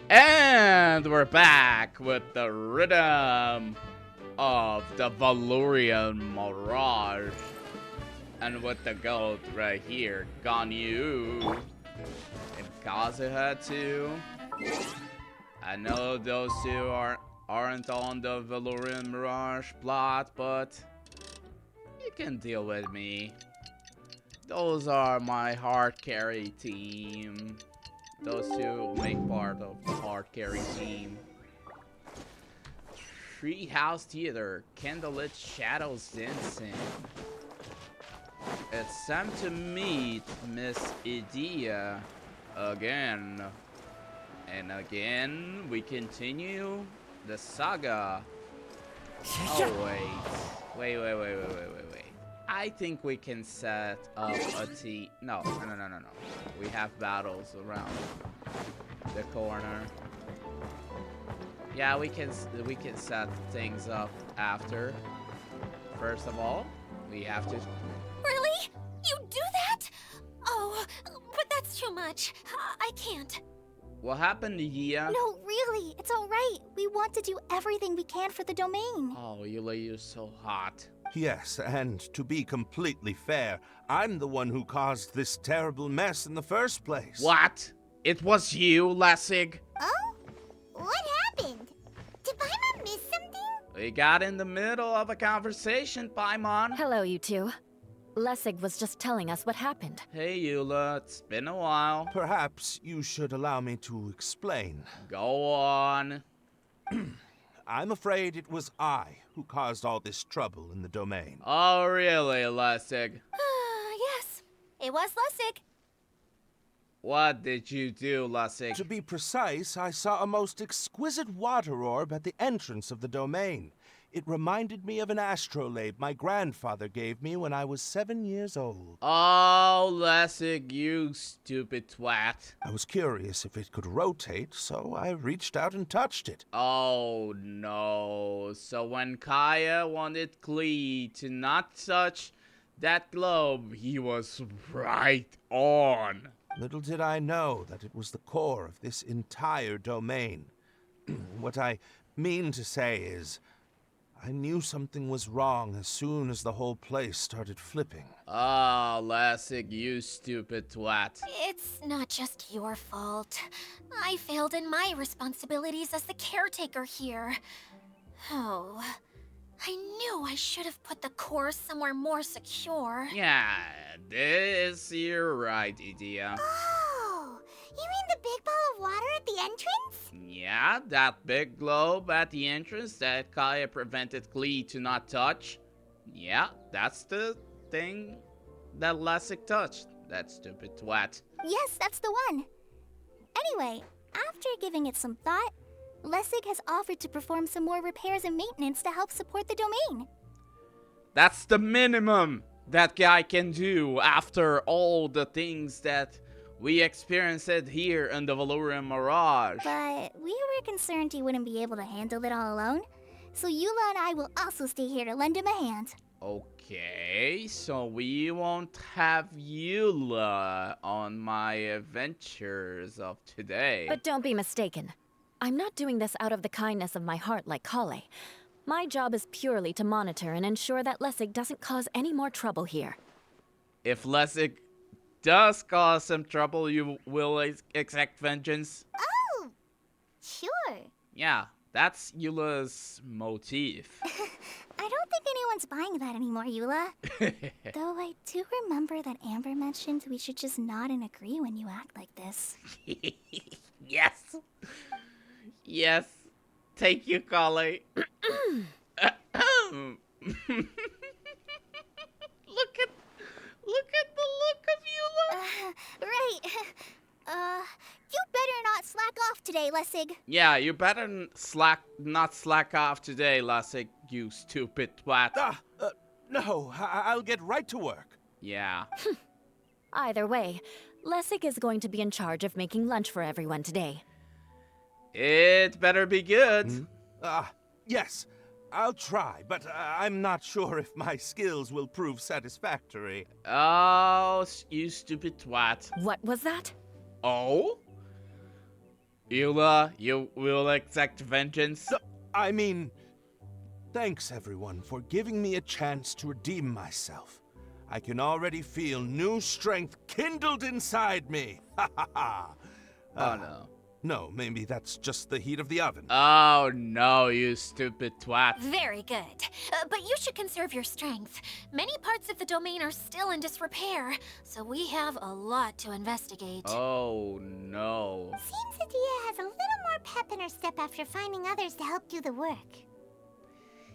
And we're back with the rhythm of the Valurian Mirage. And with the gold right here, Ganyu and Kazuha too. I know those two aren't on the Valurian Mirage plot, but you can deal with me. Those are my hard carry team. Those two make part of the hard carry team. Treehouse Theater, Candlelit Shadows Dancing. It's time to meet Miss Rhodeia again. And again, we continue the saga. Oh, wait. Wait. I think we can set up a team. No. We have battles around the corner. Yeah, we can set things up after. First of all, we have to. Really? You do that? Oh, but that's too much. I can't. What happened, Yia? No, really, it's all right. We want to do everything we can for the domain. Oh, you're so hot. Yes, and to be completely fair, I'm the one who caused this terrible mess in the first place. What? It was you, Lessig? Oh? What happened? Did Paimon miss something? We got in the middle of a conversation, Paimon. Hello, you two. Lessig was just telling us what happened. Hey, Eula, it's been a while. Perhaps you should allow me to explain. Go on. I'm afraid it was I who caused all this trouble in the domain. Oh, really, Lessig? Yes, it was Lessig. What did you do, Lessig? To be precise, I saw a most exquisite water orb at the entrance of the domain. It reminded me of an astrolabe my grandfather gave me when I was 7 years old. Oh, Lessig, you stupid twat. I was curious if it could rotate, so I reached out and touched it. Oh, no. So when Kaya wanted Klee to not touch that globe, he was right on. Little did I know that it was the core of this entire domain. What I mean to say is, I knew something was wrong as soon as the whole place started flipping. Oh, Lessig, you stupid twat. It's not just your fault. I failed in my responsibilities as the caretaker here. Oh, I knew I should have put the core somewhere more secure. Yeah, you're right, Rhodeia. Oh, you mean the big ball of water at the entrance? Yeah, that big globe at the entrance that Kaya prevented Klee to not touch. Yeah, that's the thing that Lessig touched. That stupid twat. Yes, that's the one. Anyway, after giving it some thought, Lessig has offered to perform some more repairs and maintenance to help support the domain. That's the minimum that guy can do after all the things that we experienced here in the Valurian Mirage. But we were concerned he wouldn't be able to handle it all alone, so Eula and I will also stay here to lend him a hand. Okay, so we won't have Eula on my adventures of today. But don't be mistaken. I'm not doing this out of the kindness of my heart like Kale. My job is purely to monitor and ensure that Lessig doesn't cause any more trouble here. If Lessig does cause some trouble, you will exact vengeance? Oh, sure. Yeah, that's Eula's motif. I don't think anyone's buying that anymore, Eula. Though I do remember that Amber mentioned we should just nod and agree when you act like this. Yes. Yes. Thank you, Kale. Look at the look of Eula. Right. You better not slack off today, Lessig. Yeah, you better not slack off today, Lessig, you stupid twat. No, I'll get right to work. Yeah. Either way, Lessig is going to be in charge of making lunch for everyone today. It better be good. Yes, I'll try, but I'm not sure if my skills will prove satisfactory. Oh, you stupid twat. What was that? Oh? Eula, you will exact vengeance? I mean, thanks everyone for giving me a chance to redeem myself. I can already feel new strength kindled inside me. Ha ha ha. Oh no. No, maybe that's just the heat of the oven. Oh no, you stupid twat. Very good. But you should conserve your strength. Many parts of the domain are still in disrepair, so we have a lot to investigate. Oh no. Seems Adia has a little more pep in her step after finding others to help do the work.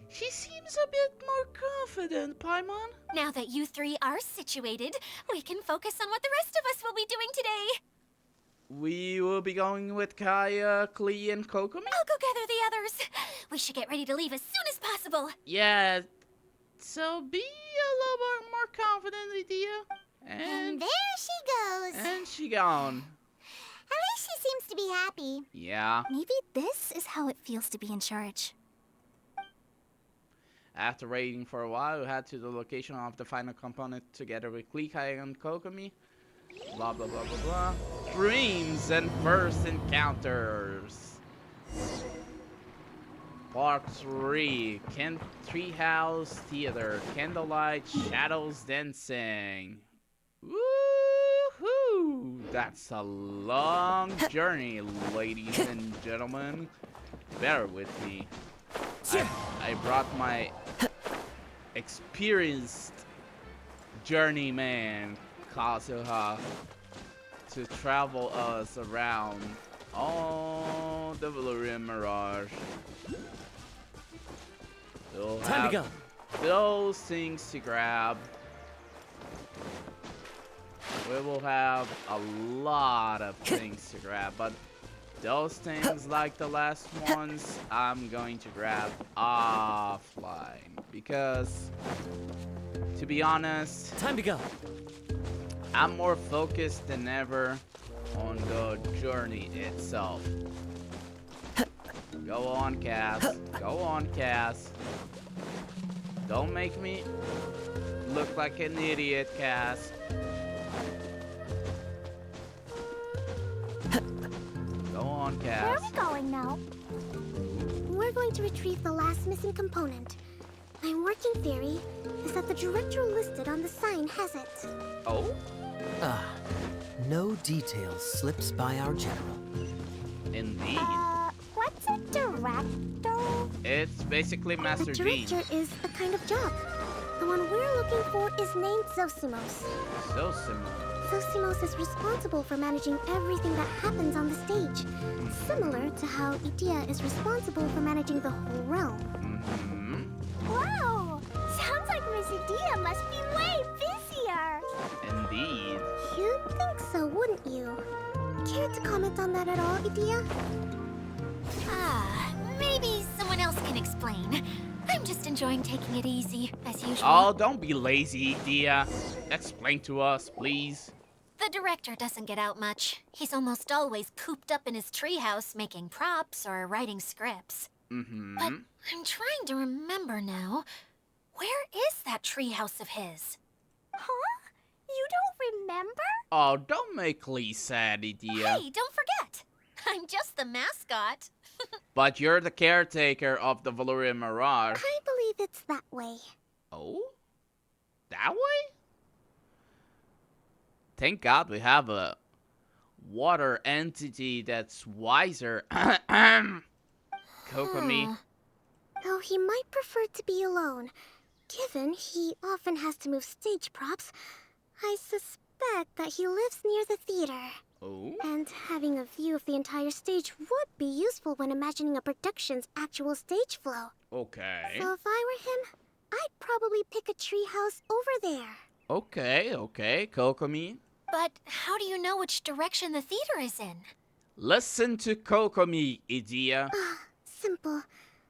She seems a bit more confident, Paimon. Now that you three are situated, we can focus on what the rest of us will be doing today. We will be going with Kaya, Klee, and Kokomi? I'll go gather the others. We should get ready to leave as soon as possible. Yeah, so be a little bit more confident, Lydia. And there she goes. And she gone. At least she seems to be happy. Yeah. Maybe this is how it feels to be in charge. After waiting for a while, we head to the location of the final component together with Klee, Kaya, and Kokomi. Blah blah blah blah blah. Dreams and first encounters. Part 3. Treehouse Theater. Candlelight Shadows Dancing. Woohoo! That's a long journey, ladies and gentlemen. Bear with me. I brought my experienced journeyman Kazuha to travel us around all the Valyrian Mirage. We'll Time to have go. those things to grab. We will have a lot of things to grab, but those things, like the last ones, I'm going to grab offline because, to be honest, Time to go. I'm more focused than ever on the journey itself. Go on, Cass. Go on, Cass. Don't make me look like an idiot, Cass. Go on, Where Cass. are we going now? We're going to retrieve the last missing component. My working theory is that the director listed on the sign has it. Oh? Ah, no details slips by our general. Indeed. What's a director? It's basically A Master Gene. director is a kind of job. The one we're looking for is named Zosimos. So similar. Zosimos is responsible for managing everything that happens on the stage. Similar to how Idia is responsible for managing the whole realm. Mm-hmm. Wow! Sounds like Miss Idia must be way busier! Indeed. You'd think so, wouldn't you? Care to comment on that at all, Idia? Maybe someone else can explain. I'm just enjoying taking it easy, as usual. Oh, don't be lazy, Dia. Explain to us, please. The director doesn't get out much. He's almost always cooped up in his treehouse making props or writing scripts. Mm-hmm. But I'm trying to remember now. Where is that treehouse of his? Huh? You don't remember? Oh, don't make Lee sad, Dia. Hey, don't forget! I'm just the mascot. But you're the caretaker of the Valyrian Mirage. I believe it's that way. Oh? That way? Thank God we have a water entity that's wiser. Kokomi. Though he might prefer to be alone. Given he often has to move stage props, I suspect that he lives near the theater. Oh? And having a view of the entire stage would be useful when imagining a production's actual stage flow. Okay. So if I were him, I'd probably pick a treehouse over there. Okay, Kokomi. But how do you know which direction the theater is in? Listen to Kokomi, Idia. Simple.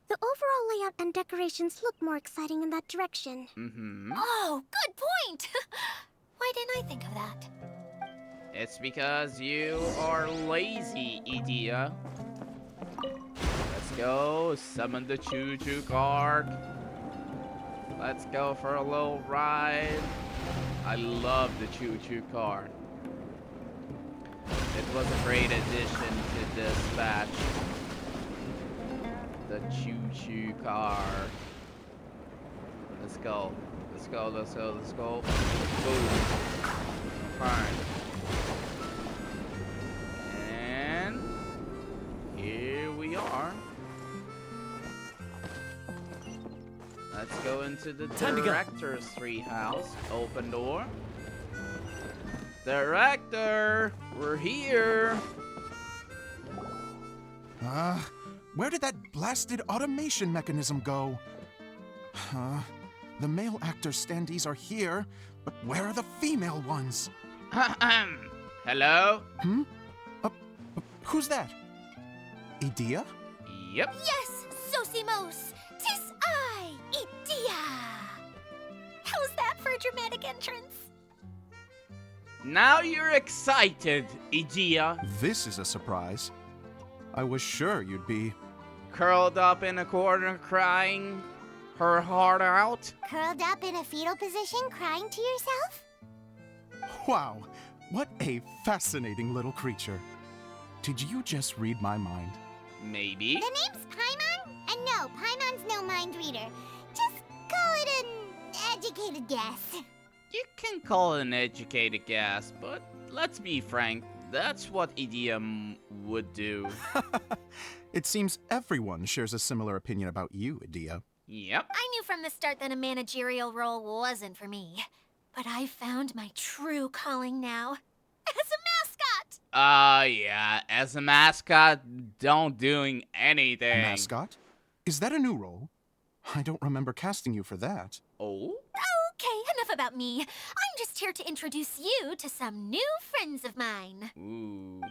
The overall layout and decorations look more exciting in that direction. Mm-hmm. Oh, good point! Why didn't I think of that? It's because you are lazy, Idia. Let's go summon the choo-choo cart. Let's go for a little ride. I love the choo-choo cart. It was a great addition to this choo-choo car. Let's go. Let's go, let's go, let's go. Boom. Fine. And here we are. Let's go into the director's treehouse. Open door. Director, we're here. Where did that blasted automation mechanism go? The male actor standees are here, but where are the female ones? Hello? Who's that? Idea? Yep. Yes, Sosimos! 'Tis I, Idea! How's that for a dramatic entrance? Now you're excited, Idea. This is a surprise. I was sure you'd be... Curled up in a corner crying her heart out. Curled up in a fetal position, crying to yourself? Wow, what a fascinating little creature. Did you just read my mind? Maybe. The name's Paimon? And no, Paimon's no mind reader. Just call it an educated guess. You can call it an educated guess, but let's be frank, that's what Idea would do. It seems everyone shares a similar opinion about you, Idea. Yep. I knew from the start that a managerial role wasn't for me. But I found my true calling now. As a mascot! Yeah, as a mascot, don't doing anything. Mascot? Is that a new role? I don't remember casting you for that. Oh? Okay, enough about me. I'm just here to introduce you to some new friends of mine. Ooh.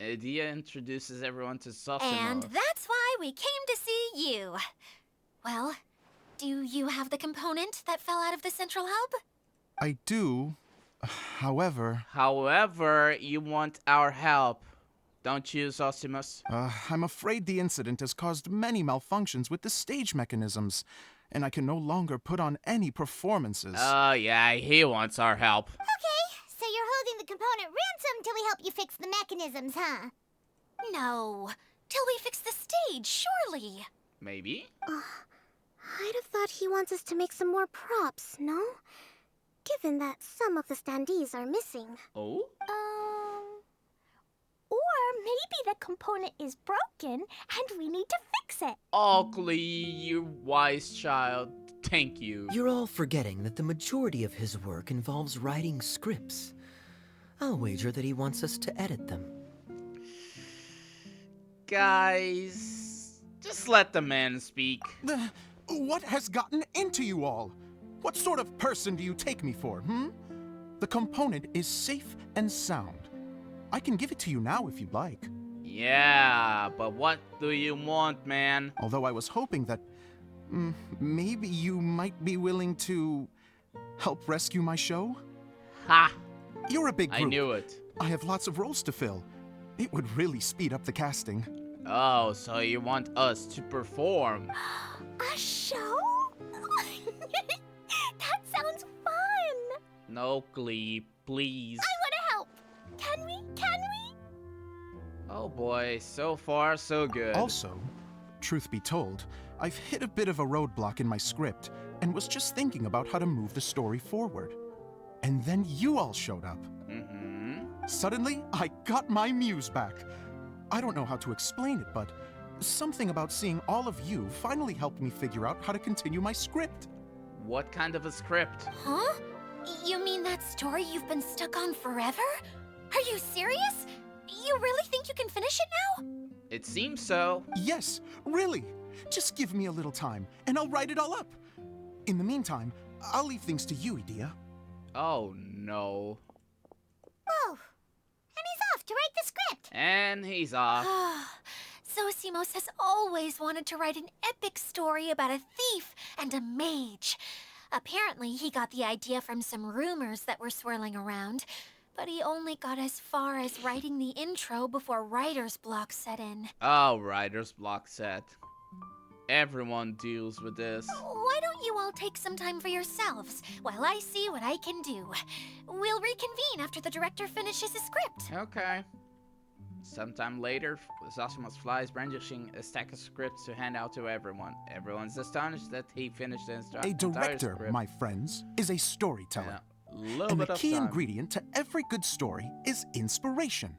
Idea introduces everyone to Sosimos. And that's why we came to see you. Well, do you have the component that fell out of the central hub? I do. However, you want our help, don't you, Sosimos? I'm afraid the incident has caused many malfunctions with the stage mechanisms, and I can no longer put on any performances. Yeah, he wants our help. Okay, so you're holding the component ransom till we help you fix the mechanisms, huh? No, till we fix the stage, surely. Maybe? I'd have thought he wants us to make some more props, no? Given that some of the standees are missing. Oh? Or maybe the component is broken and we need to fix it. Oakley, you wise child. Thank you. You're all forgetting that the majority of his work involves writing scripts. I'll wager that he wants us to edit them. Guys, just let the man speak. What has gotten into you all? What sort of person do you take me for, The component is safe and sound. I can give it to you now if you'd like. Yeah, but what do you want, man? Although I was hoping that maybe you might be willing to help rescue my show? Ha! You're a big group. I knew it. I have lots of roles to fill. It would really speed up the casting. Oh, so you want us to perform? A show? That sounds fun! No, Glee, please. I want to help! Can we? Oh boy, so far so good. Also, truth be told, I've hit a bit of a roadblock in my script and was just thinking about how to move the story forward. And then you all showed up. Suddenly, I got my muse back. I don't know how to explain it, but something about seeing all of you finally helped me figure out how to continue my script. What kind of a script? Huh? You mean that story you've been stuck on forever? Are you serious? You really think you can finish it now? It seems so. Yes, really. Just give me a little time, and I'll write it all up. In the meantime, I'll leave things to you, Idea. Oh no. Whoa! And he's off to write the script! And he's off. Sosimos has always wanted to write an epic story about a thief and a mage. Apparently, he got the idea from some rumors that were swirling around, but he only got as far as writing the intro before writer's block set in. Oh, writer's block set. Everyone deals with this. Why don't you all take some time for yourselves while I see what I can do? We'll reconvene after the director finishes his script. Okay. Sometime later, Zosimus flies brandishing a stack of scripts to hand out to everyone. Everyone's astonished that he finished the A entire director, script. my friends, is a storyteller. Yeah, little And the bit of key time. ingredient to every good story is inspiration.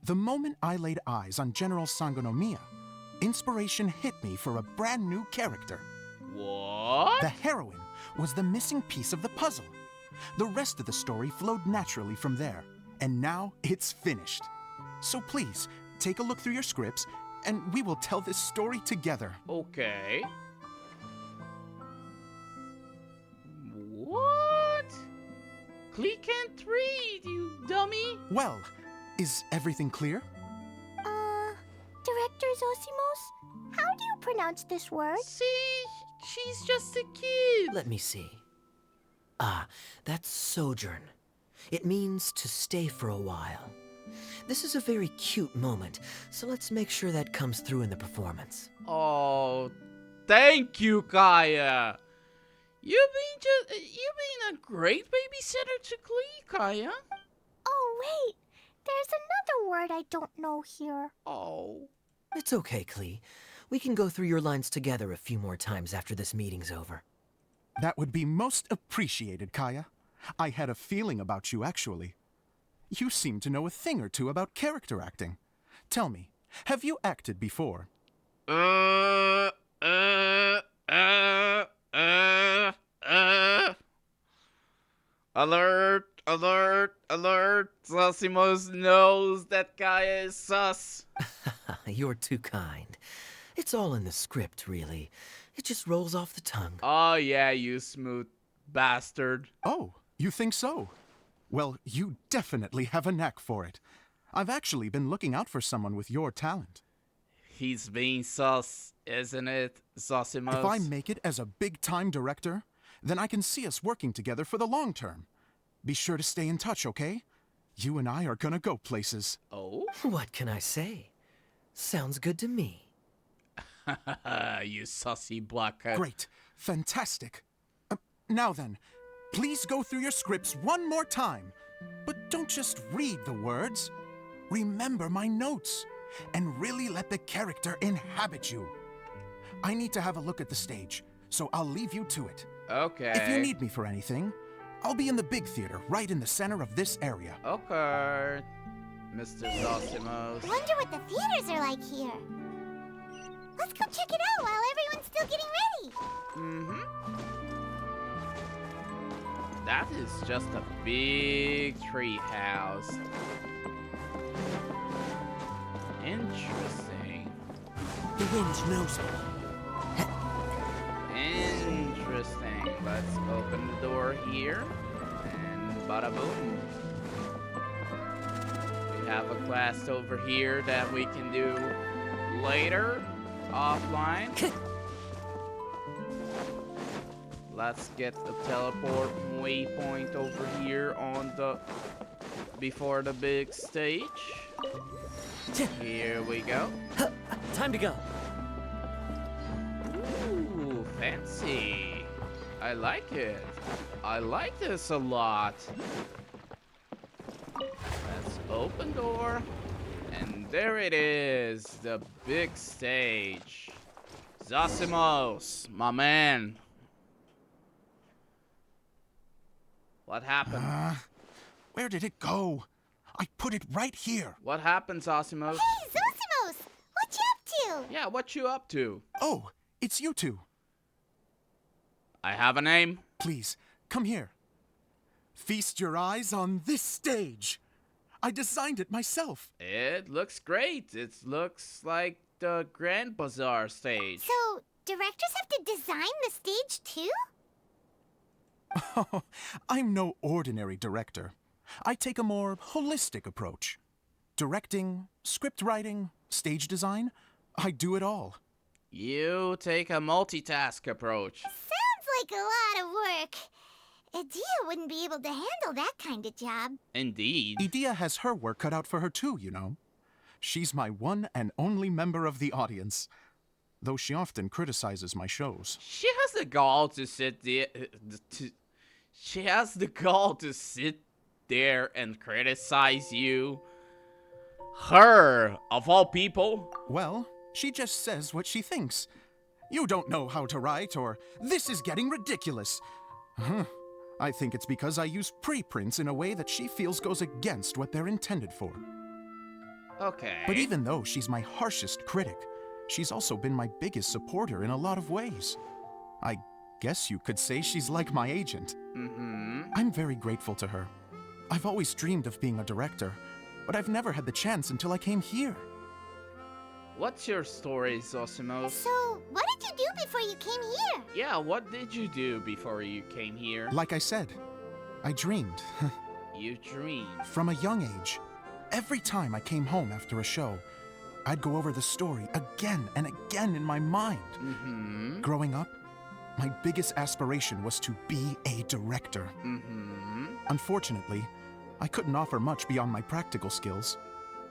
The moment I laid eyes on General Sangonomiya, inspiration hit me for a brand new character. What? The heroine was the missing piece of the puzzle. The rest of the story flowed naturally from there, and now it's finished. So please, take a look through your scripts, and we will tell this story together. Okay. What? Klee can't read, you dummy. Well, is everything clear? Director Zosimos, how do you pronounce this word? See, she's just a kid. Let me see. Ah, that's sojourn. It means to stay for a while. This is a very cute moment, so let's make sure that comes through in the performance. Oh, thank you, Kaya. You've been a great babysitter to Klee, Kaya. Oh, wait. There's another word I don't know here. Oh. It's okay, Klee. We can go through your lines together a few more times after this meeting's over. That would be most appreciated, Kaya. I had a feeling about you, actually. You seem to know a thing or two about character acting. Tell me, have you acted before? Alert, alert, alert. Zosimos knows that Kaya is sus. You're too kind. It's all in the script, really. It just rolls off the tongue. Oh yeah, you smooth bastard. Oh, you think so? Well, you definitely have a knack for it. I've actually been looking out for someone with your talent. He's being sus, isn't it, Zosimos? If I make it as a big-time director, then I can see us working together for the long term. Be sure to stay in touch, okay? You and I are gonna go places. Oh? What can I say? Sounds good to me. You sussy blockhead. Great. Fantastic. Now then, please go through your scripts one more time. But don't just read the words. Remember my notes. And really let the character inhabit you. I need to have a look at the stage, so I'll leave you to it. Okay. If you need me for anything, I'll be in the big theater right in the center of this area. Okay, Mr. Zosimos. Wonder what the theaters are like here. Let's go check it out while everyone's still getting ready. Mm-hmm. That is just a big tree house. Interesting. The wind knows me. Interesting. Let's open the door here. And bada boom. We have a class over here that we can do later, offline. Let's get the teleport waypoint over here on the before the big stage. Here we go. Time to go. Ooh, fancy. I like it. I like this a lot. Let's open door. And there it is, the big stage. Zosimos, my man. What happened? Where did it go? I put it right here. What happened, Zosimos? Hey, Zosimos! What you up to? Yeah, what you up to? Oh, it's you two. I have a name. Please, come here. Feast your eyes on this stage. I designed it myself. It looks great. It looks like the Grand Bazaar stage. So, directors have to design the stage too? Oh, I'm no ordinary director. I take a more holistic approach. Directing, script writing, stage design, I do it all. You take a multitask approach. Sounds like a lot of work. Adia wouldn't be able to handle that kind of job. Indeed. Idea has her work cut out for her too, you know. She's my one and only member of the audience, though she often criticizes my shows. She has the gall to sit there. She has the gall to sit there and criticize you. Her, of all people? Well, she just says what she thinks. You don't know how to write, or this is getting ridiculous. I think it's because I use preprints in a way that she feels goes against what they're intended for. Okay. But even though she's my harshest critic, she's also been my biggest supporter in a lot of ways. I guess you could say she's like my agent. I'm very grateful to her. I've always dreamed of being a director, but I've never had the chance until I came here. What's your story, Zosimos? So, what did you do before you came here? Yeah, what did you do before you came here? Like I said, I dreamed. You dreamed. From a young age. Every time I came home after a show, I'd go over the story again and again in my mind. Growing up, my biggest aspiration was to be a director. Unfortunately, I couldn't offer much beyond my practical skills,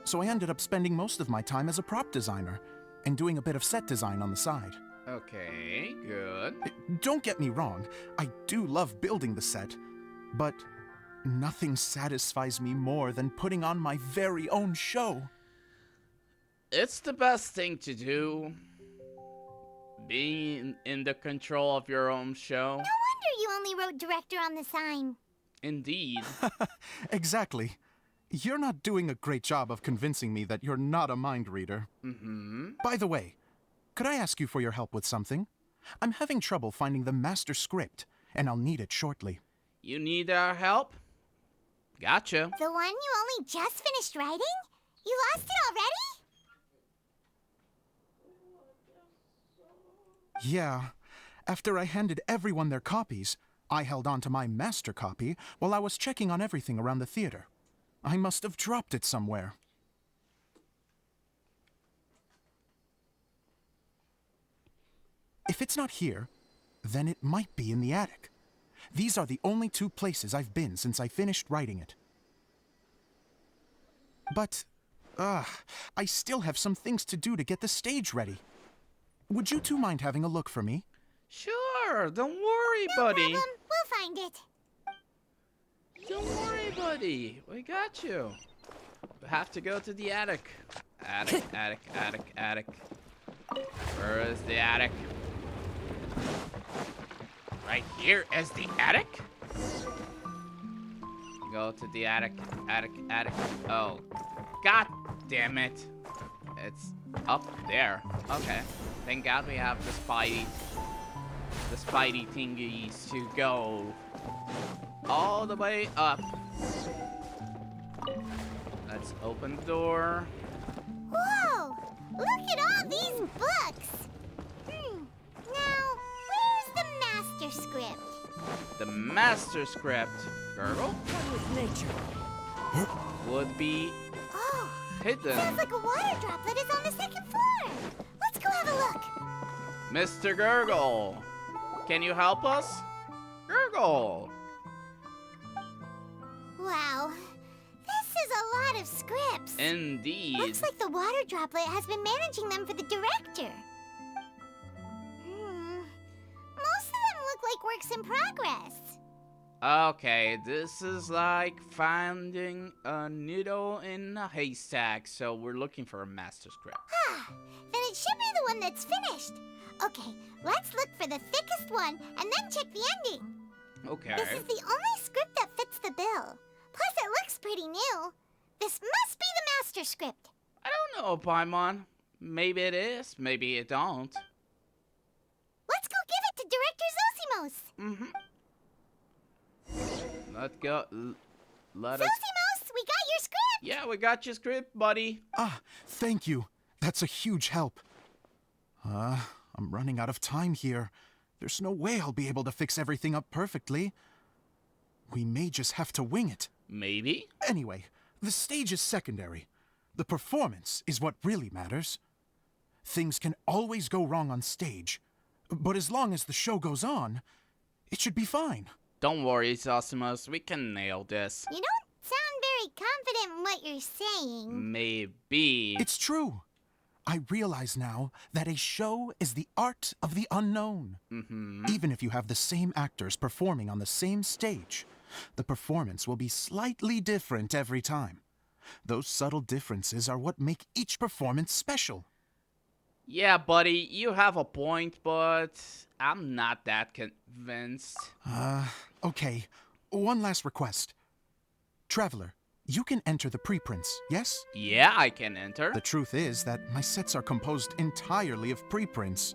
so I ended up spending most of my time as a prop designer and doing a bit of set design on the side. Okay, good. Don't get me wrong, I do love building the set, but nothing satisfies me more than putting on my very own show. It's the best thing to do. Being in the control of your own show. No wonder you only wrote director on the sign. Indeed. Exactly. You're not doing a great job of convincing me that you're not a mind reader. By the way, could I ask you for your help with something? I'm having trouble finding the master script, and I'll need it shortly. You need our help? Gotcha. The one you only just finished writing? You lost it already? Yeah. After I handed everyone their copies, I held on to my master copy while I was checking on everything around the theater. I must have dropped it somewhere. If it's not here, then it might be in the attic. These are the only two places I've been since I finished writing it. But, I still have some things to do to get the stage ready. Would you two mind having a look for me? Sure, don't worry, buddy. No problem. We'll find it. Don't worry, buddy. We got you. We have to go to the attic. Attic, attic, attic, attic. Where is the attic? Right here is the attic? Go to the attic, attic, attic. Oh, god damn it. It's up there. Okay. Thank God we have the spidey thingies to go all the way up. Let's open the door. Whoa! Look at all these books! Now, where's the master script? The master script, Gurgle, Nature. would be Oh, hidden. sounds like a water droplet is on the second floor. Let's go have a look. Mr. Gurgle, can you help us? Gurgle! Wow, this is a lot of scripts. Indeed. Looks like the water droplet has been managing them for the director. Most of them look like works in progress. Okay, this is like finding a needle in a haystack, so we're looking for a master script. Then it should be the one that's finished. Okay, let's look for the thickest one and then check the ending. Okay. This is the only script that fits the bill. Plus, it looks pretty new. This must be the master script. I don't know, Paimon. Maybe it is, maybe it don't. Let's go give it to Director Zosimos. Let's go. Let us. Zosimos, we got your script. Yeah, we got your script, buddy. Ah, thank you. That's a huge help. I'm running out of time here. There's no way I'll be able to fix everything up perfectly. We may just have to wing it. Maybe. Anyway, the stage is secondary. The performance is what really matters. Things can always go wrong on stage, but as long as the show goes on, it should be fine. Don't worry, Zosimos. We can nail this. You don't sound very confident in what you're saying. Maybe. It's true. I realize now that a show is the art of the unknown. Even if you have the same actors performing on the same stage, the performance will be slightly different every time. Those subtle differences are what make each performance special. Yeah, buddy, you have a point, but I'm not that convinced. Okay. One last request. Traveler, you can enter the preprints, yes? Yeah, I can enter. The truth is that my sets are composed entirely of preprints.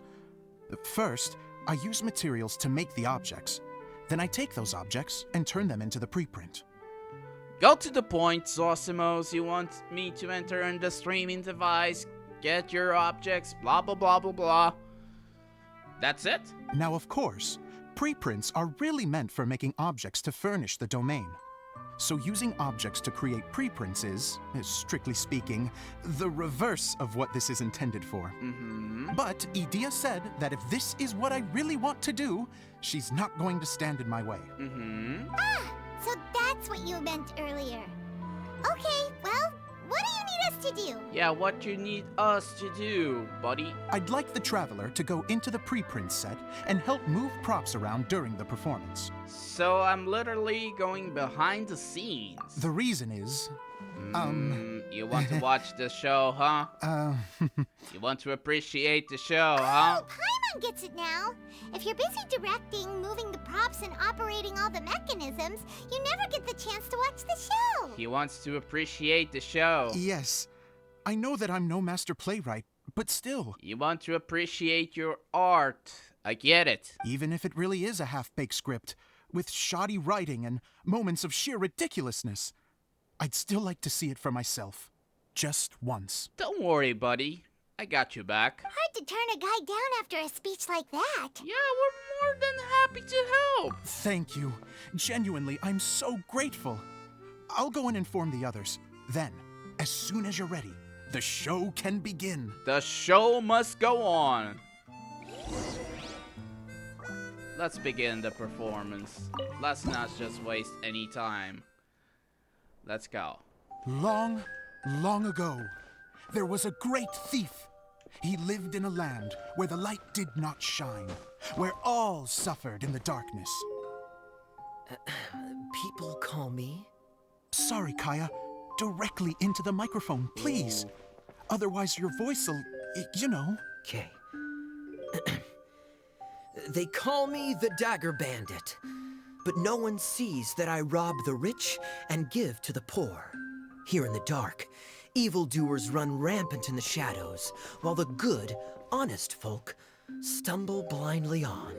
First, I use materials to make the objects. Then I take those objects and turn them into the preprint. Go to the point, Zosimos. You want me to enter in the streaming device, get your objects, blah blah blah blah blah. That's it? Now, of course, preprints are really meant for making objects to furnish the domain. So using objects to create preprints is, strictly speaking, the reverse of what this is intended for. But Edea said that if this is what I really want to do, she's not going to stand in my way. Ah, so that's what you meant earlier. Okay, well, what do you need us to do? Yeah, what you need us to do, buddy? I'd like the Traveler to go into the preprint set and help move props around during the performance. So I'm literally going behind the scenes. The reason is, You want to watch the show, huh? You want to appreciate the show, huh? Oh, Paimon gets it now. If you're busy directing, moving the props, and operating all the mechanisms, you never get the chance to watch the show. He wants to appreciate the show. Yes, I know that I'm no master playwright, but still. You want to appreciate your art. I get it. Even if it really is a half-baked script, with shoddy writing and moments of sheer ridiculousness, I'd still like to see it for myself. Just once. Don't worry, buddy. I got you back. Hard to turn a guy down after a speech like that. Yeah, we're more than happy to help. Thank you. Genuinely, I'm so grateful. I'll go and inform the others. Then, as soon as you're ready, the show can begin. The show must go on. Let's begin the performance. Let's not just waste any time. Let's go. Long, long ago, there was a great thief. He lived in a land where the light did not shine, where all suffered in the darkness. People call me? Sorry, Kaya. Directly into the microphone, please. Otherwise your voice'll, you know. Okay. They call me the Dagger Bandit, but no one sees that I rob the rich and give to the poor. Here in the dark, evildoers run rampant in the shadows, while the good, honest folk stumble blindly on,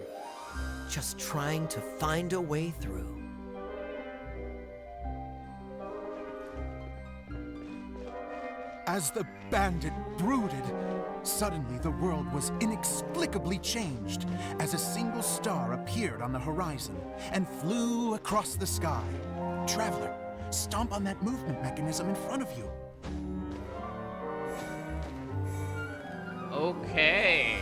just trying to find a way through. As the bandit brooded, suddenly the world was inexplicably changed as a single star appeared on the horizon and flew across the sky. Traveler, stomp on that movement mechanism in front of you. Okay.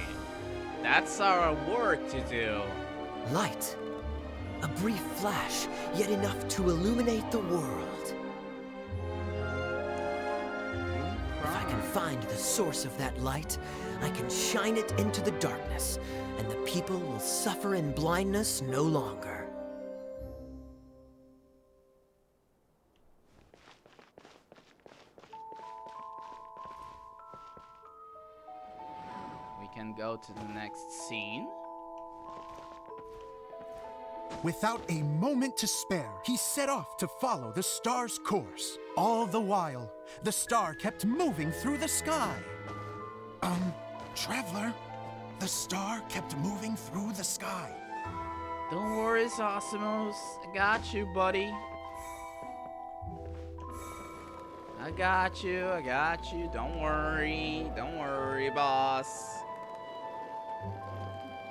That's our work to do. Light. A brief flash, yet enough to illuminate the world. If I can find the source of that light, I can shine it into the darkness, and the people will suffer in blindness no longer. We can go to the next scene. Without a moment to spare, he set off to follow the star's course. All the while, the star kept moving through the sky. Traveler, the star kept moving through the sky. Don't worry, Zosimos. I got you, buddy. I got you. Don't worry, boss.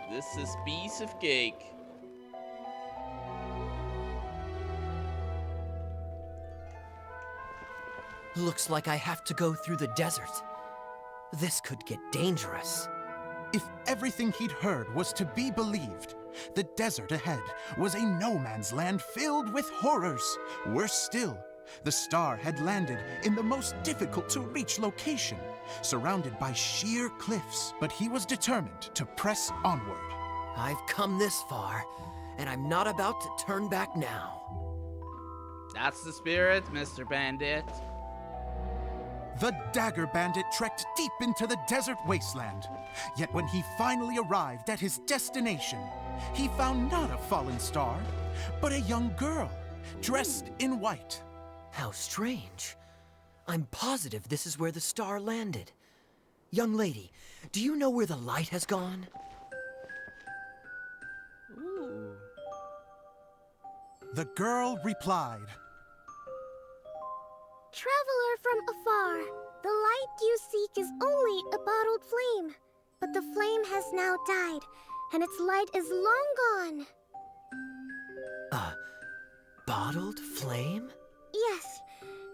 This is piece of cake. Looks like I have to go through the desert. This could get dangerous. If everything he'd heard was to be believed, the desert ahead was a no-man's land filled with horrors. Worse still, the star had landed in the most difficult-to-reach location, surrounded by sheer cliffs. But he was determined to press onward. I've come this far, and I'm not about to turn back now. That's the spirit, Mr. Bandit. The dagger bandit trekked deep into the desert wasteland. Yet when he finally arrived at his destination, he found not a fallen star, but a young girl, dressed in white. How strange. I'm positive this is where the star landed. Young lady, do you know where the light has gone? Ooh. The girl replied, Traveler from afar, the light you seek is only a bottled flame. But the flame has now died, and its light is long gone. A bottled flame? Yes,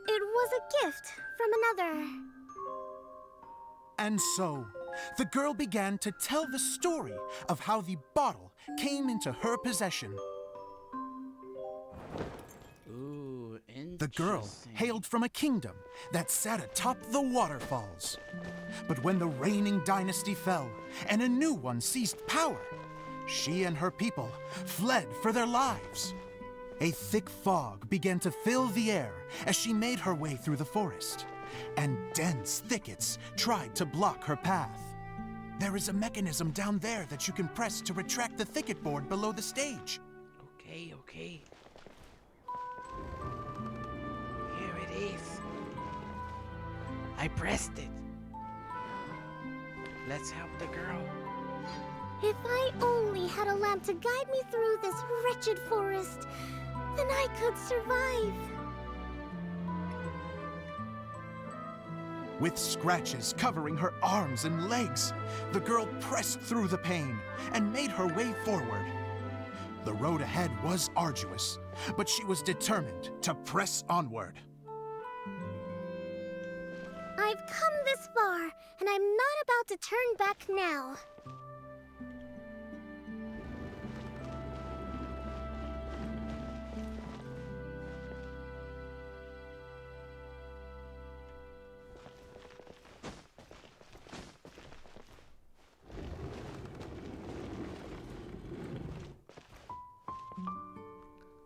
it was a gift from another. And so, the girl began to tell the story of how the bottle came into her possession. Ooh, interesting. The girl hailed from a kingdom that sat atop the waterfalls. But when the reigning dynasty fell and a new one seized power, she and her people fled for their lives. A thick fog began to fill the air as she made her way through the forest, and dense thickets tried to block her path. There is a mechanism down there that you can press to retract the thicket board below the stage. Okay, okay. Here it is. I pressed it. Let's help the girl. If I only had a lamp to guide me through this wretched forest, then I could survive. With scratches covering her arms and legs, the girl pressed through the pain and made her way forward. The road ahead was arduous, but she was determined to press onward. I've come this far, and I'm not about to turn back now.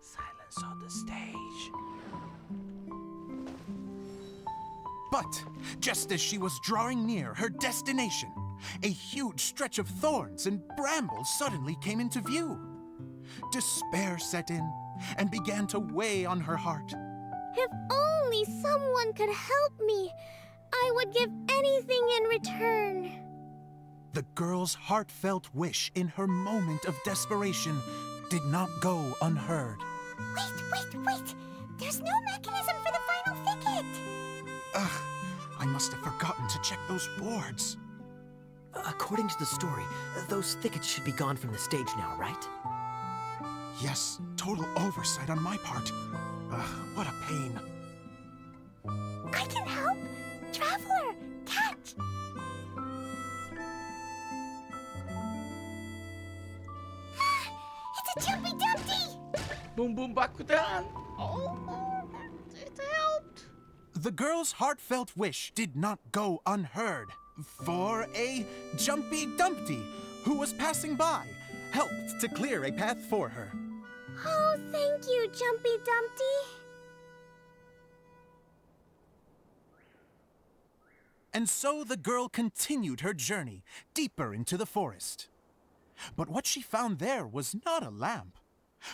Silence on the stage. But just as she was drawing near her destination, a huge stretch of thorns and brambles suddenly came into view. Despair set in and began to weigh on her heart. If only someone could help me, I would give anything in return. The girl's heartfelt wish in her moment of desperation did not go unheard. Wait! There's no mechanism for the final thicket! Ugh, I must have forgotten to check those boards. According to the story, those thickets should be gone from the stage now, right? Yes, total oversight on my part. What a pain. I can help! Traveler, catch! It's a Jumpy Dumpty! Boom boom bakudan. Oh, it helped. The girl's heartfelt wish did not go unheard, for a Jumpy Dumpty, who was passing by, helped to clear a path for her. Oh, thank you, Jumpy Dumpty. And so the girl continued her journey deeper into the forest. But what she found there was not a lamp,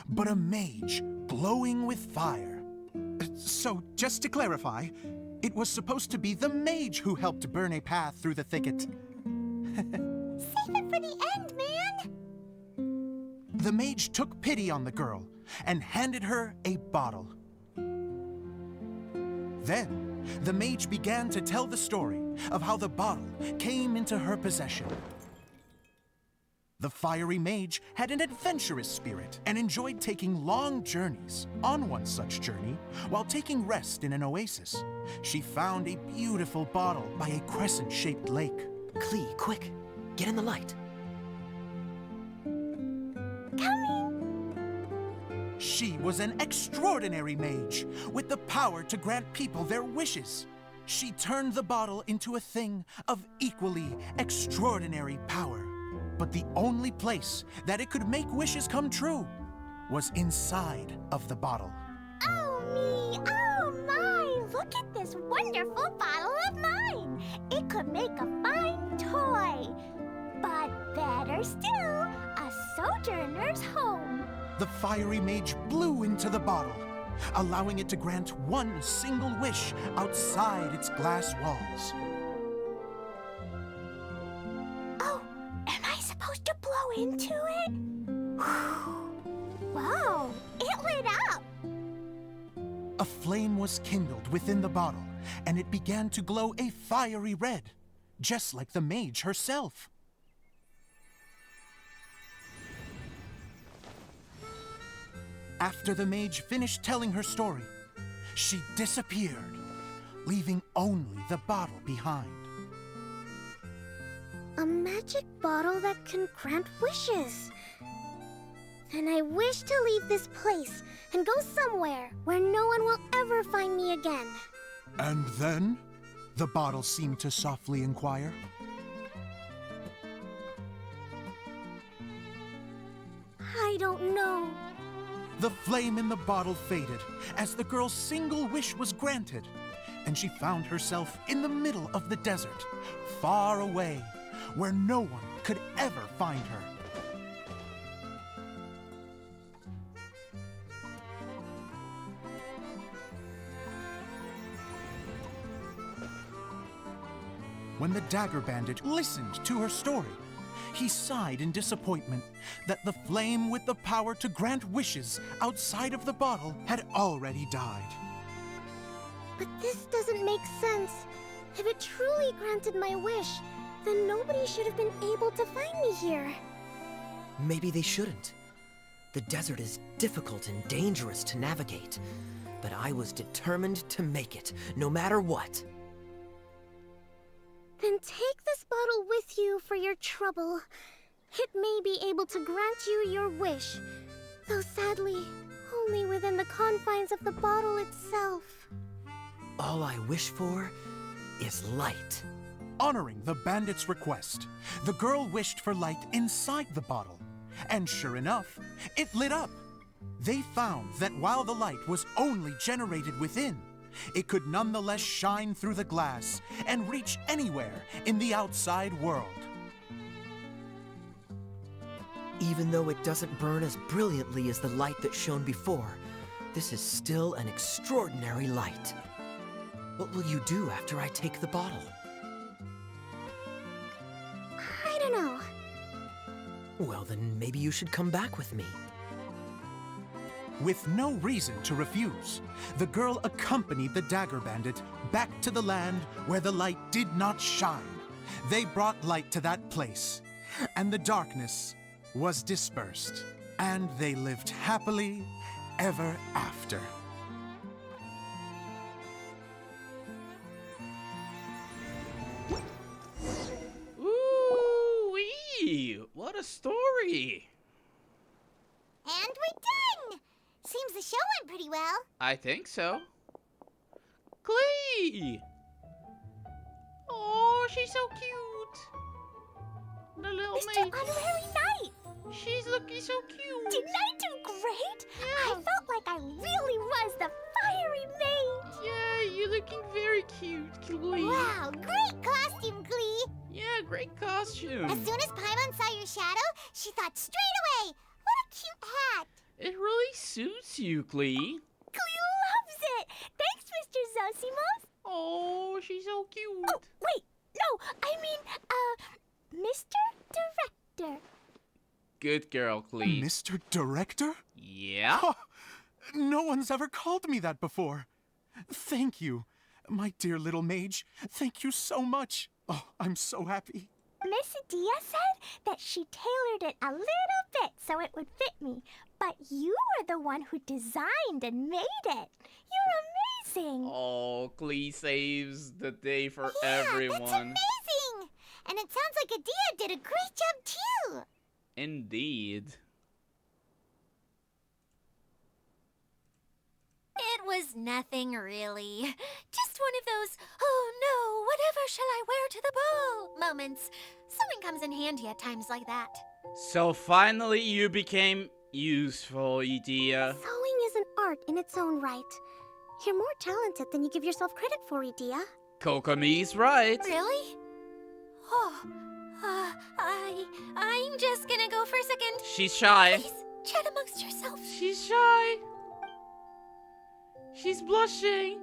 but a mage glowing with fire. So, just to clarify, it was supposed to be the mage who helped burn a path through the thicket. Save it for the end, man! The mage took pity on the girl and handed her a bottle. Then, the mage began to tell the story of how the bottle came into her possession. The fiery mage had an adventurous spirit and enjoyed taking long journeys. On one such journey, while taking rest in an oasis, she found a beautiful bottle by a crescent-shaped lake. Klee, quick, get in the light. She was an extraordinary mage with the power to grant people their wishes. She turned the bottle into a thing of equally extraordinary power. But the only place that it could make wishes come true was inside of the bottle. Oh me, oh my, look at this wonderful bottle of mine. It could make a fine toy. But better still, a sojourner's home. The fiery mage blew into the bottle, allowing it to grant one single wish outside its glass walls. Oh, am I supposed to blow into it? Wow, it lit up. A flame was kindled within the bottle, and it began to glow a fiery red, just like the mage herself. After the mage finished telling her story, she disappeared, leaving only the bottle behind. A magic bottle that can grant wishes. And I wish to leave this place and go somewhere where no one will ever find me again. And then, the bottle seemed to softly inquire. I don't know. The flame in the bottle faded as the girl's single wish was granted, and she found herself in the middle of the desert, far away, where no one could ever find her. When the dagger bandit listened to her story, he sighed in disappointment that the flame with the power to grant wishes outside of the bottle had already died. But this doesn't make sense. If it truly granted my wish, then nobody should have been able to find me here. Maybe they shouldn't. The desert is difficult and dangerous to navigate, but I was determined to make it, no matter what. Then take this bottle with you for your trouble. It may be able to grant you your wish, though sadly, only within the confines of the bottle itself. All I wish for is light. Honoring the bandit's request, the girl wished for light inside the bottle, and sure enough, it lit up. They found that while the light was only generated within, it could nonetheless shine through the glass and reach anywhere in the outside world. Even though it doesn't burn as brilliantly as the light that shone before, this is still an extraordinary light. What will you do after I take the bottle? I don't know. Well, then maybe you should come back with me. With no reason to refuse, the girl accompanied the dagger bandit back to the land where the light did not shine. They brought light to that place, and the darkness was dispersed, and they lived happily ever after. Ooh-wee! What a story! And we're done! Seems the show went pretty well. I think so. Glee! Oh, she's so cute! The little Mr. mate. Honorary Knight! She's looking so cute! Didn't I do great? Yeah. I felt like I really was the fiery mage. Yeah, you're looking very cute, Glee. Wow, great costume, Glee. Yeah, great costume. As soon as Paimon saw your shadow, she thought straight away, what a cute hat. It really suits you, Glee. Glee loves it. Thanks, Mr. Zosimos. Oh, she's so cute. Oh, wait, no, I mean, Mr. Director. Good girl, Glee. Mr. Director? Yeah? Oh, no one's ever called me that before. Thank you, my dear little mage. Thank you so much. Oh, I'm so happy. Miss Dia said that she tailored it a little bit so it would fit me, but you are the one who designed and made it. You're amazing. Oh, Glee saves the day for Yeah, everyone. that's amazing. And it sounds like Adia did a great job too. Indeed. It was nothing really. Just one of those, oh no, whatever shall I wear to the ball moments. Sewing comes in handy at times like that. So finally you became useful, Idia. Sewing is an art in its own right. You're more talented than you give yourself credit for, Rhodeia. Kokomi's right. Really? Oh, I'm just gonna go for a second. She's shy. Please, chat amongst yourselves. She's shy. She's blushing.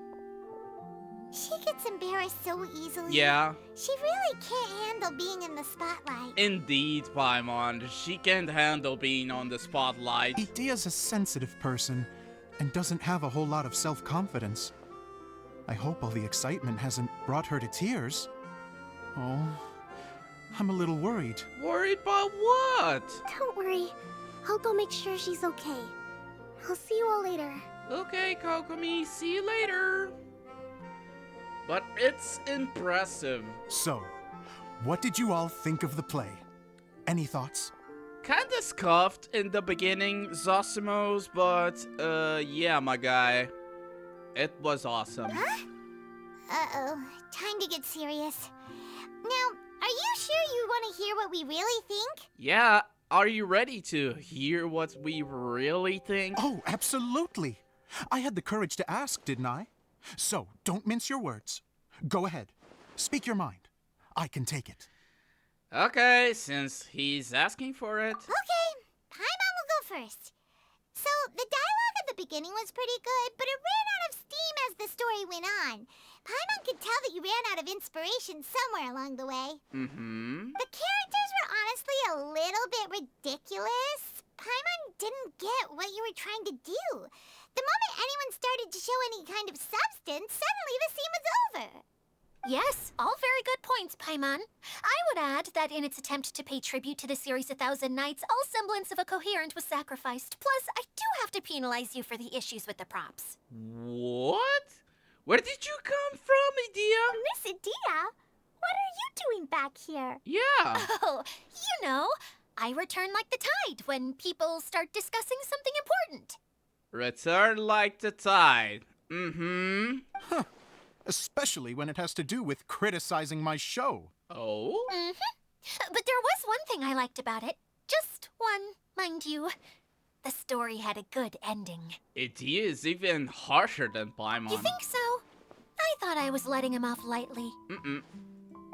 She gets embarrassed so easily. Yeah. She really can't handle being in the spotlight. Indeed, Paimon. She can't handle being on the spotlight. Rhodeia's a sensitive person and doesn't have a whole lot of self-confidence. I hope all the excitement hasn't brought her to tears. Oh, I'm a little worried. Worried about what? Don't worry. I'll go make sure she's okay. I'll see you all later. Okay, Kokomi, see you later. But it's impressive. So, what did you all think of the play? Any thoughts? Kinda scuffed in the beginning, Zosimos, but, yeah, my guy. It was awesome. Huh? Uh-oh. Time to get serious. Now, are you sure you want to hear what we really think? Yeah, are you ready to hear what we really think? Oh, absolutely. I had the courage to ask, didn't I? So, don't mince your words. Go ahead. Speak your mind. I can take it. Okay, since he's asking for it. Okay, Paimon will go first. So, the dialogue at the beginning was pretty good, but it ran out of steam as the story went on. Paimon could tell that you ran out of inspiration somewhere along the way. Mm-hmm. The characters were honestly a little bit ridiculous. Paimon didn't get what you were trying to do. The moment anyone started to show any kind of substance, suddenly the scene was over. Yes, all very good points, Paimon. I would add that in its attempt to pay tribute to the series 1,000 Nights, all semblance of a coherent was sacrificed. Plus, I do have to penalize you for the issues with the props. What? Where did you come from, Idea? Miss Idea, what are you doing back here? Yeah. Oh, you know, I return like the tide when people start discussing something important. Return like the tide. Mm-hmm. Huh. Especially when it has to do with criticizing my show. Oh? Mm-hmm. But there was one thing I liked about it. Just one, mind you. The story had a good ending. It is even harsher than Paimon. You think so? I thought I was letting him off lightly. Mm-mm.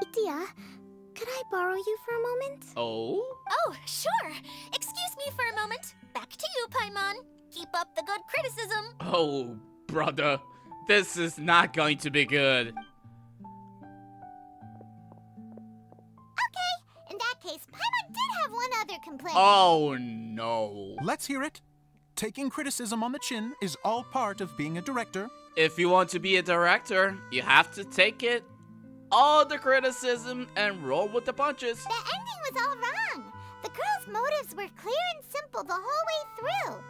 Idea, could I borrow you for a moment? Oh? Oh, sure. Excuse me for a moment. Back to you, Paimon. Keep up the good criticism. Oh, brother. This is not going to be good. Okay, in that case, Paimon did have one other complaint. Oh, no. Let's hear it. Taking criticism on the chin is all part of being a director. If you want to be a director, you have to take it, all the criticism, and roll with the punches. The ending was all wrong. The girl's motives were clear and simple the whole way through.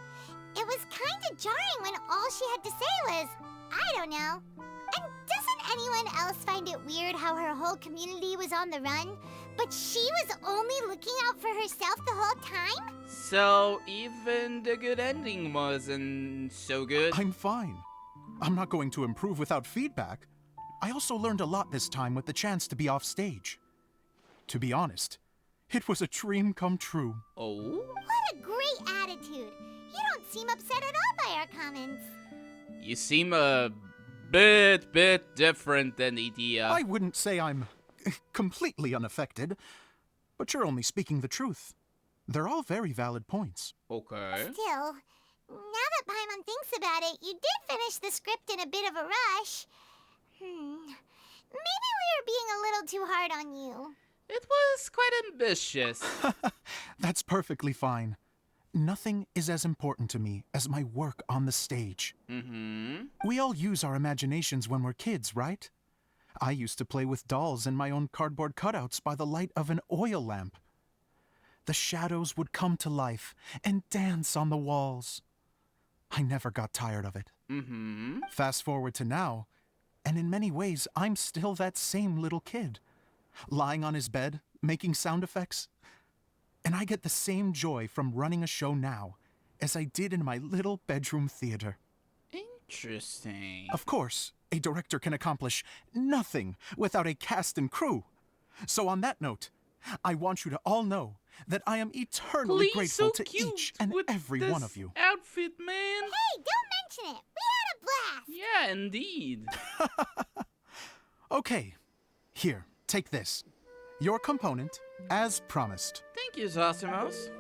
It was kind of jarring when all she had to say was, I don't know. And doesn't anyone else find it weird how her whole community was on the run, but she was only looking out for herself the whole time? So, even the good ending wasn't so good? I'm fine. I'm not going to improve without feedback. I also learned a lot this time with the chance to be off stage. To be honest, it was a dream come true. Oh? What a great attitude. You don't seem upset at all by our comments. You seem a bit different than Idea. I wouldn't say I'm completely unaffected, but you're only speaking the truth. They're all very valid points. Okay. Still, now that Paimon thinks about it, you did finish the script in a bit of a rush. Maybe we were being a little too hard on you. It was quite ambitious. That's perfectly fine. Nothing is as important to me as my work on the stage. Mm-hmm. We all use our imaginations when we're kids, right? I used to play with dolls and my own cardboard cutouts by the light of an oil lamp. The shadows would come to life and dance on the walls. I never got tired of it. Mm-hmm. Fast forward to now, and in many ways, I'm still that same little kid, lying on his bed, making sound effects. And I get the same joy from running a show now as I did in my little bedroom theater. Interesting. Of course, a director can accomplish nothing without a cast and crew. So on that note, I want you to all know that I am eternally Please, grateful so to cute each and with every this one of you. outfit, man. Hey, don't mention it. We had a blast! Yeah, indeed. Okay, here, take this. Your component, as promised. Thank you, Zosimos.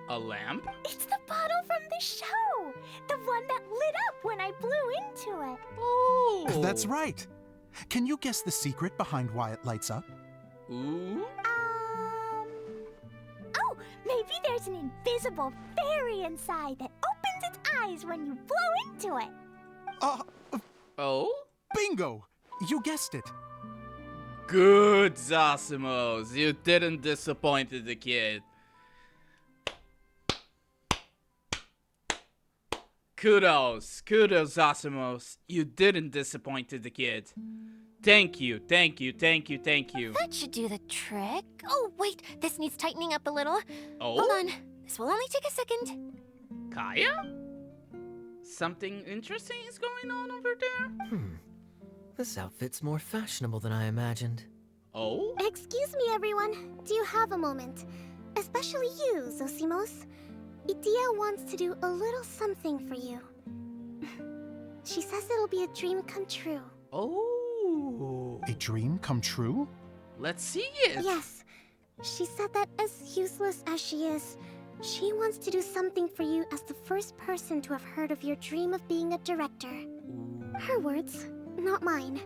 A lamp? It's the bottle from the show! The one that lit up when I blew into it. Oh. That's right. Can you guess the secret behind why it lights up? Ooh. Oh, maybe there's an invisible fairy inside that opens its eyes when you blow into it. Oh? Bingo! You guessed it. Good, Zosimos. You didn't disappoint the kid. Kudos, Zosimos. You didn't disappoint the kid. Thank you. That should do the trick. Oh, wait, this needs tightening up a little. Oh? Hold on. This will only take a second. Kaya? Something interesting is going on over there? This outfit's more fashionable than I imagined. Oh? Excuse me, everyone. Do you have a moment? Especially you, Zosimos. Idea wants to do a little something for you. She says it'll be a dream come true. Oh. A dream come true? Let's see it. Yes. She said that as useless as she is, she wants to do something for you as the first person to have heard of your dream of being a director. Her words, not mine.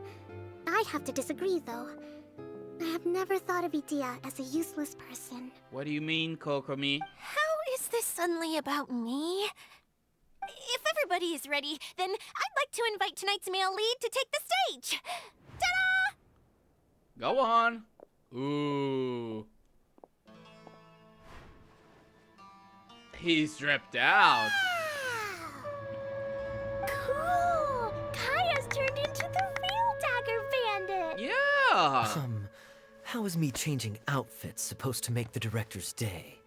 I have to disagree, though. I have never thought of Idea as a useless person. What do you mean, Kokomi? How is this suddenly about me? If everybody is ready, then I'd like to invite tonight's male lead to take the stage. Ta-da! Go on. Ooh. He's dripped out. Cool! Kaya's turned into the real Dagger Bandit! Yeah. How is me changing outfits supposed to make the director's day?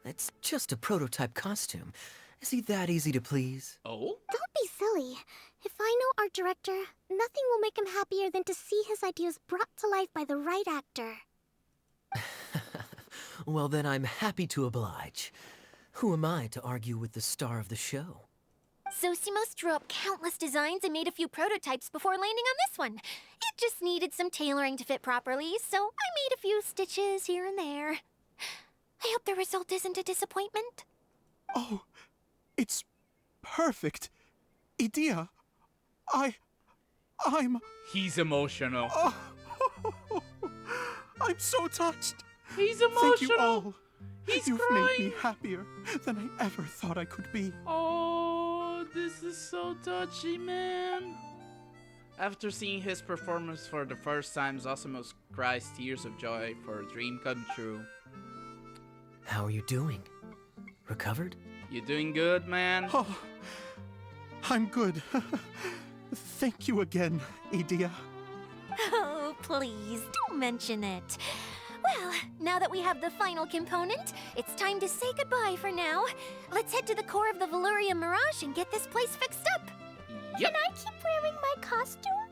It's just a prototype costume. Is he that easy to please? Oh? Don't be silly. If I know our director, nothing will make him happier than to see his ideas brought to life by the right actor. Well, then I'm happy to oblige. Who am I to argue with the star of the show? Zosimos drew up countless designs and made a few prototypes before landing on this one. It just needed some tailoring to fit properly, so I made a few stitches here and there. I hope the result isn't a disappointment. Oh, it's perfect. Idea, I'm... He's emotional. Oh, I'm so touched. He's emotional. Thank you all. You've made me happier than I ever thought I could be. Oh, this is so touchy, man. After seeing his performance for the first time, Zosimos cries tears of joy for a dream come true. How are you doing? Recovered? You doing good, man? Oh, I'm good. Thank you again, Idea. Oh, please, don't mention it. Well, now that we have the final component, it's time to say goodbye for now. Let's head to the core of the Valuria Mirage and get this place fixed up. Yep. Can I keep wearing my costume?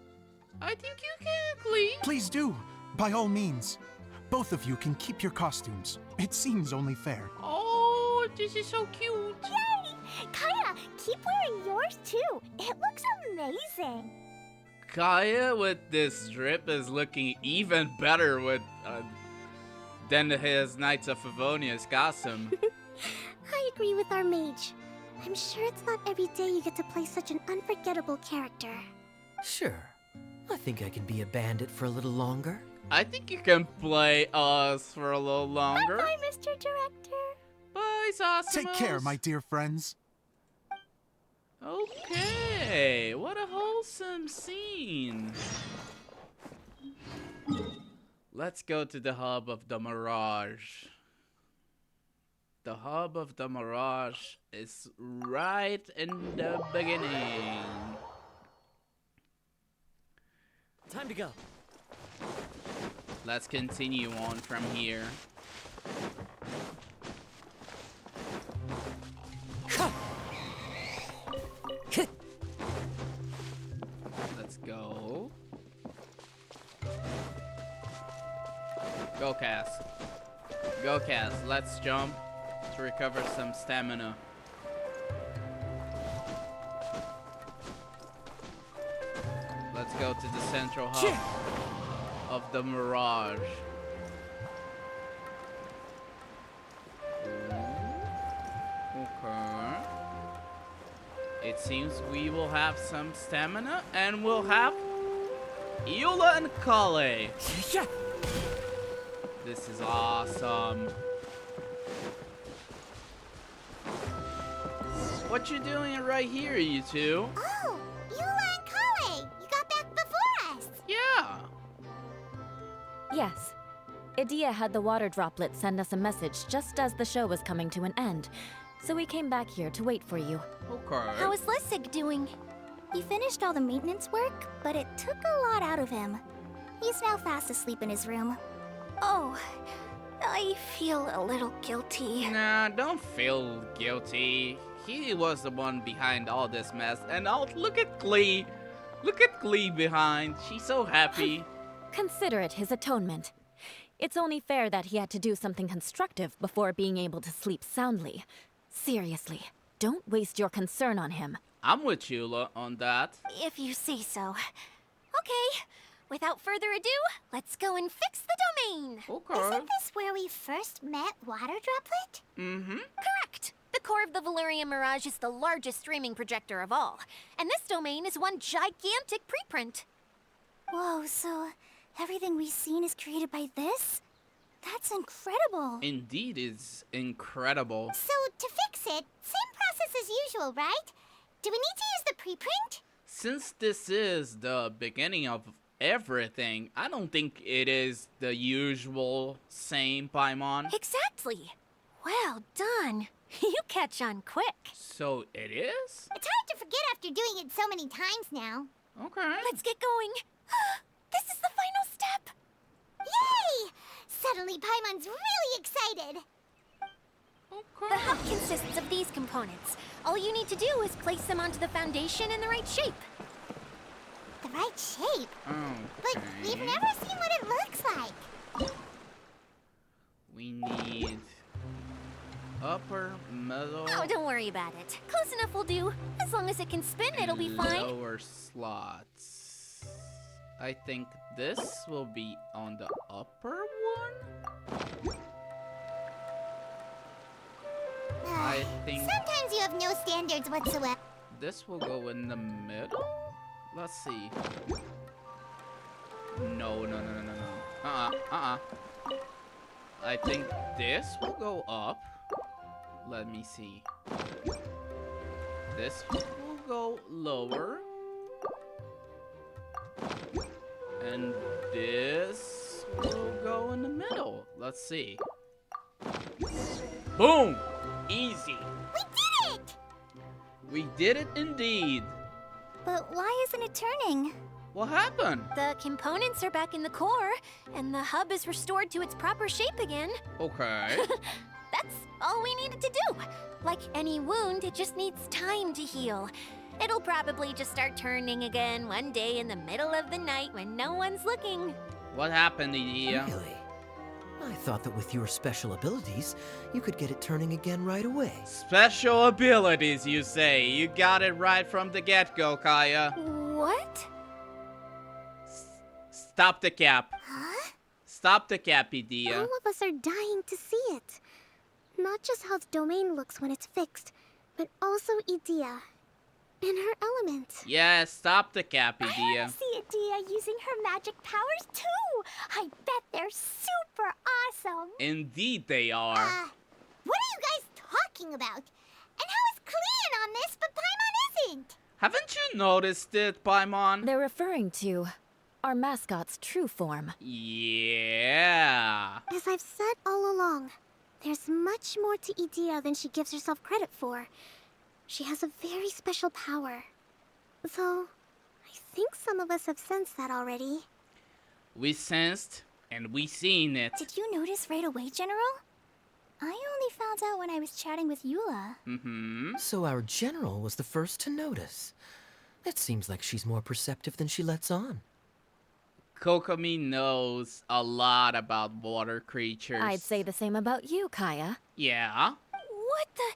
I think you can, Clee. Please do, by all means. Both of you can keep your costumes. It seems only fair. Oh, this is so cute. Yay! Kaya, keep wearing yours too. It looks amazing. Kaya with this drip is looking even better with than his Knights of Favonia's costume. I agree with our mage. I'm sure it's not every day you get to play such an unforgettable character. Sure. I think I can be a bandit for a little longer. I think you can play us for a little longer. Bye, Mr. Director. Bye, Zosimos. Take care, my dear friends. Okay, what a wholesome scene. Let's go to the hub of the Mirage. The hub of the Mirage is right in the beginning. Time to go. Let's continue on from here. Let's go. Go, Cass. Go, Cass. Let's jump to recover some stamina. go to the central hub of the Mirage. Okay. It seems we will have some stamina, and we'll have Eula and Kale. This is awesome. What you doing right here, you two? Oh, Eula and Kale! You got back before us! Yeah. Yes. Idea had the water droplet send us a message just as the show was coming to an end. So we came back here to wait for you. Okay. How is Lissig doing? He finished all the maintenance work, but it took a lot out of him. He's now fast asleep in his room. Oh, I feel a little guilty. Nah, don't feel guilty. He was the one behind all this mess. And oh, look at Glee. Look at Glee behind. She's so happy. Consider it his atonement. It's only fair that he had to do something constructive before being able to sleep soundly. Seriously, don't waste your concern on him. I'm with Eula on that. If you say so. Okay, without further ado, let's go and fix the domain. Okay. Isn't this where we first met Water Droplet? Mm-hmm. Correct. The core of the Valerian Mirage is the largest streaming projector of all. And this domain is one gigantic preprint. Whoa, so everything we've seen is created by this? That's incredible. Indeed, it's incredible. So, to fix it, same process as usual, right? Do we need to use the preprint? Since this is the beginning of everything, I don't think it is the usual same Paimon. Exactly. Well done. You catch on quick. So it is? It's hard to forget after doing it so many times now. Okay. Let's get going. This is the final step. Yay! Suddenly, Paimon's really excited. Okay. The hub consists of these components. All you need to do is place them onto the foundation in the right shape. The right shape? But we've Okay. never seen what it looks like. We need upper, middle, Oh, don't worry about it. Close enough will do. As long as it can spin, it'll be and fine. lower slots. I think this will be on the upper one. I think Sometimes you have no standards whatsoever. this will go in the middle. Let's see. No. I think this will go up. Let me see. This will go lower. And this will go in the middle. Let's see. Boom! Easy. We did it! We did it indeed. But why isn't it turning? What happened? The components are back in the core, and the hub is restored to its proper shape again. Okay. That's all we needed to do. Like any wound, it just needs time to heal. It'll probably just start turning again one day in the middle of the night when no one's looking. What happened, Idea? Really? I thought that with your special abilities, you could get it turning again right away. Special abilities, you say? You got it right from the get-go, Kaya. What? Stop the cap. Huh? Stop the cap, Idea. All of us are dying to see it. Not just how the domain looks when it's fixed, but also Idea. In her element. Yeah, stop the cap, I Idea. want to see Idea using her magic powers too. I bet they're super awesome. Indeed they are. What are you guys talking about? And how is Clean on this, but Paimon isn't? Haven't you noticed it, Paimon? They're referring to our mascot's true form. Yeah. As I've said all along, there's much more to Idea than she gives herself credit for. She has a very special power. Though, I think some of us have sensed that already. We sensed and we seen it. Did you notice right away, General? I only found out when I was chatting with Eula. Mm-hmm. So our general was the first to notice. It seems like she's more perceptive than she lets on. Kokomi knows a lot about water creatures. I'd say the same about you, Kaya. Yeah. What the?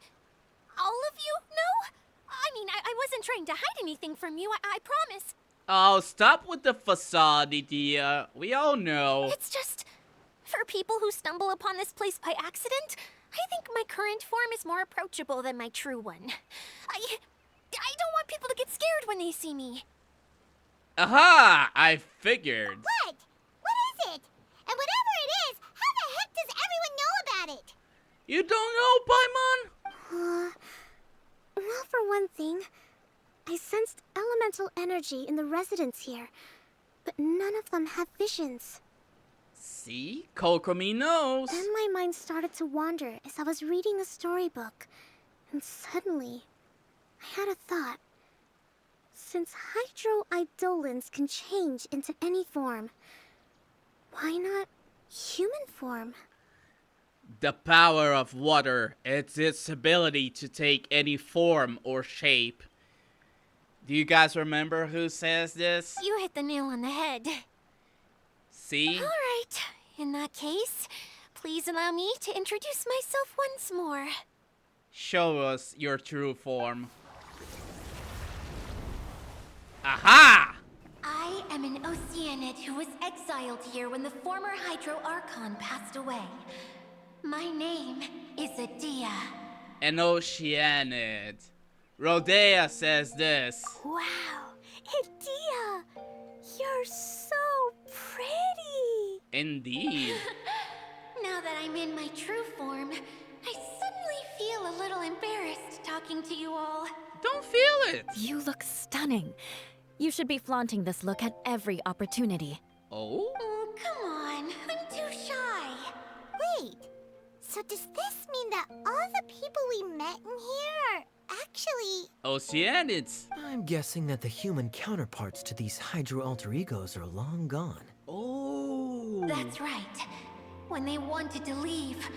All of you? No? I mean, I wasn't trying to hide anything from you, I promise. Oh, stop with the facade, Dia. We all know. It's just, for people who stumble upon this place by accident, I think my current form is more approachable than my true one. I don't want people to get scared when they see me. Aha! I figured. What? What is it? And whatever it is, how the heck does everyone know about it? You don't know, Paimon? Well, for one thing, I sensed elemental energy in the residents here, but none of them have visions. See? Kokomi knows. Then my mind started to wander as I was reading a storybook, and suddenly, I had a thought. Since hydroidolins can change into any form, why not human form? The power of water. It's its ability to take any form or shape. Do you guys remember who says this? You hit the nail on the head. See? All right. In that case, please allow me to introduce myself once more. Show us your true form. Aha! I am an Oceanid who was exiled here when the former Hydro Archon passed away. My name is Adia. An Oceanid. Rhodeia says this. Wow, Adia, you're so pretty. Indeed. Now that I'm in my true form, I suddenly feel a little embarrassed talking to you all. Don't feel it. You look stunning. You should be flaunting this look at every opportunity. Oh? Oh, come on. I'm too shy. Wait, so does this mean that all the people we met in here are actually... Oceanids. I'm guessing that the human counterparts to these Hydro alter egos are long gone. Oh. That's right. When they wanted to leave,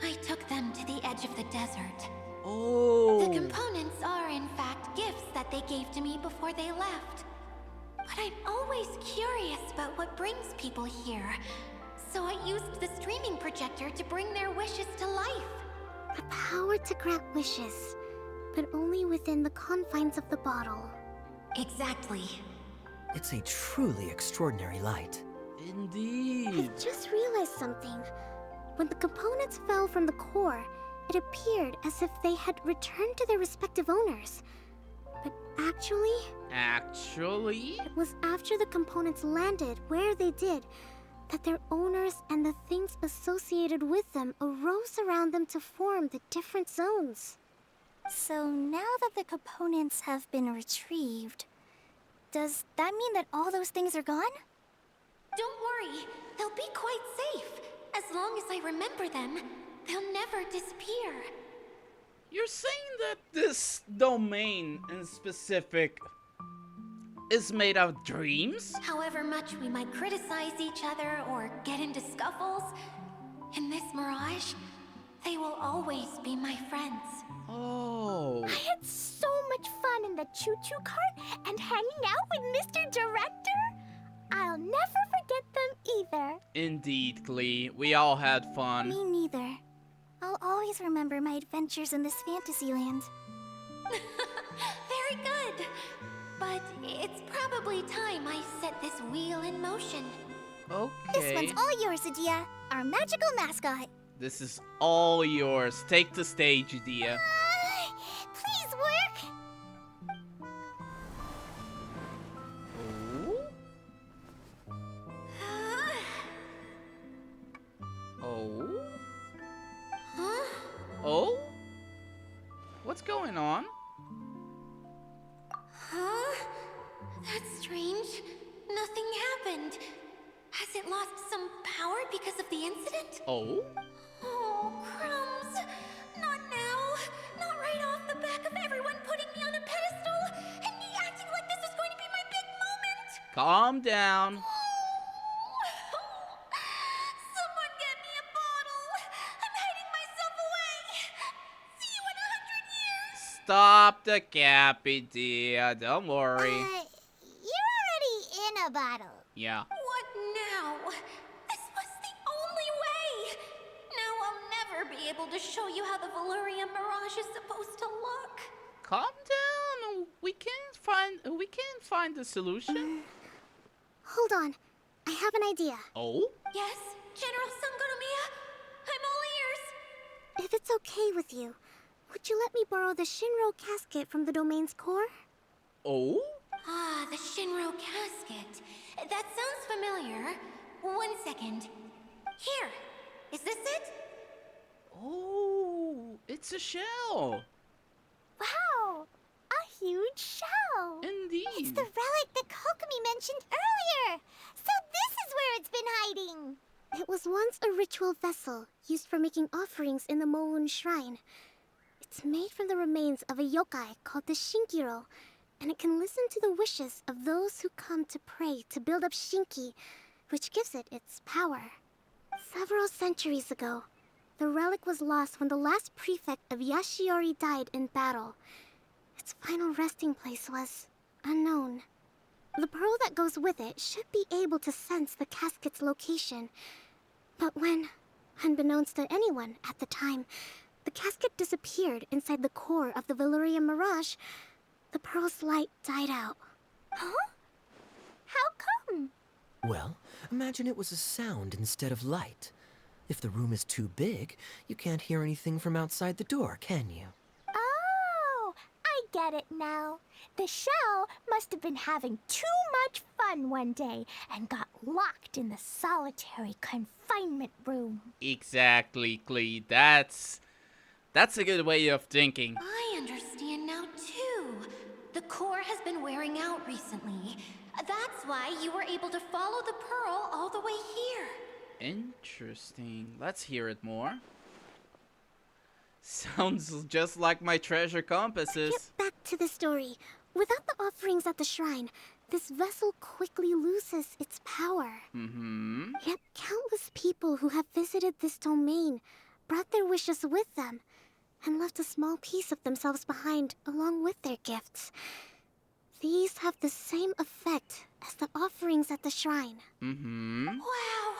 I took them to the edge of the desert. Oh. The components are, in fact, gifts that they gave to me before they left. But I'm always curious about what brings people here. So I used the streaming projector to bring their wishes to life. The power to grant wishes, but only within the confines of the bottle. Exactly. It's a truly extraordinary light. Indeed. I just realized something. When the components fell from the core, it appeared as if they had returned to their respective owners. But actually, it was after the components landed where they did that their owners and the things associated with them arose around them to form the different zones. So now that the components have been retrieved, does that mean that all those things are gone? Don't worry, they'll be quite safe. As long as I remember them, they'll never disappear. You're saying that this domain in specific is made of dreams? However much we might criticize each other or get into scuffles, in this mirage, they will always be my friends. Oh. I had so much fun in the choo-choo cart and hanging out with Mr. Director. I'll never forget them either. Indeed, Klee. We all had fun. Me neither. I'll always remember my adventures in this fantasy land. Very good. But it's probably time I set this wheel in motion. Okay. This one's all yours, Adia, our magical mascot. This is all yours. Take the stage, Adia. Please work. Oh? Oh? Huh? Oh? What's going on? Huh? That's strange. Nothing happened. Has it lost some power because of the incident? Oh? Oh, crumbs. Not now. Not right off the back of everyone putting me on a pedestal and me acting like this is going to be my big moment. Calm down. Someone get me a bottle. I'm hiding myself away. See you in 100 years. Stop the cap, Adia. Don't worry. You're already in a bottle. Yeah. What now? This was the only way. Now I'll never be able to show you how the Valyria Mirage is supposed to look. Calm down. We can't find the solution. Hold on. I have an idea. Oh? Yes, General Sangonomiya? I'm all ears! If it's okay with you, would you let me borrow the Shinro casket from the domain's core? Oh? Ah, the Shinro casket. That sounds familiar. 1 second. Here. Is this it? Oh, it's a shell. Wow! A huge shell! Indeed. It's the relic that Kokomi mentioned earlier! So this is where it's been hiding! It was once a ritual vessel used for making offerings in the Moon Shrine. It's made from the remains of a yokai called the Shinkiro, and it can listen to the wishes of those who come to pray to build up Shinki, which gives it its power. Several centuries ago, the relic was lost when the last prefect of Yashiori died in battle. Its final resting place was unknown. The pearl that goes with it should be able to sense the casket's location. But when, unbeknownst to anyone at the time, the casket disappeared inside the core of the Valyria Mirage, the pearl's light died out. Huh? How come? Well, imagine it was a sound instead of light. If the room is too big, you can't hear anything from outside the door, can you? Oh, I get it now. The shell must have been having too much fun one day and got locked in the solitary confinement room. Exactly, Clee. That's a good way of thinking. I understand now, too. The core has been wearing out recently. That's why you were able to follow the pearl all the way here. Interesting. Let's hear it more. Sounds just like my treasure compasses. Get back to the story. Without the offerings at the shrine, this vessel quickly loses its power. Mm-hmm. Yet countless people who have visited this domain brought their wishes with them and left a small piece of themselves behind along with their gifts. These have the same effect as the offerings at the shrine. Mm-hmm. Wow!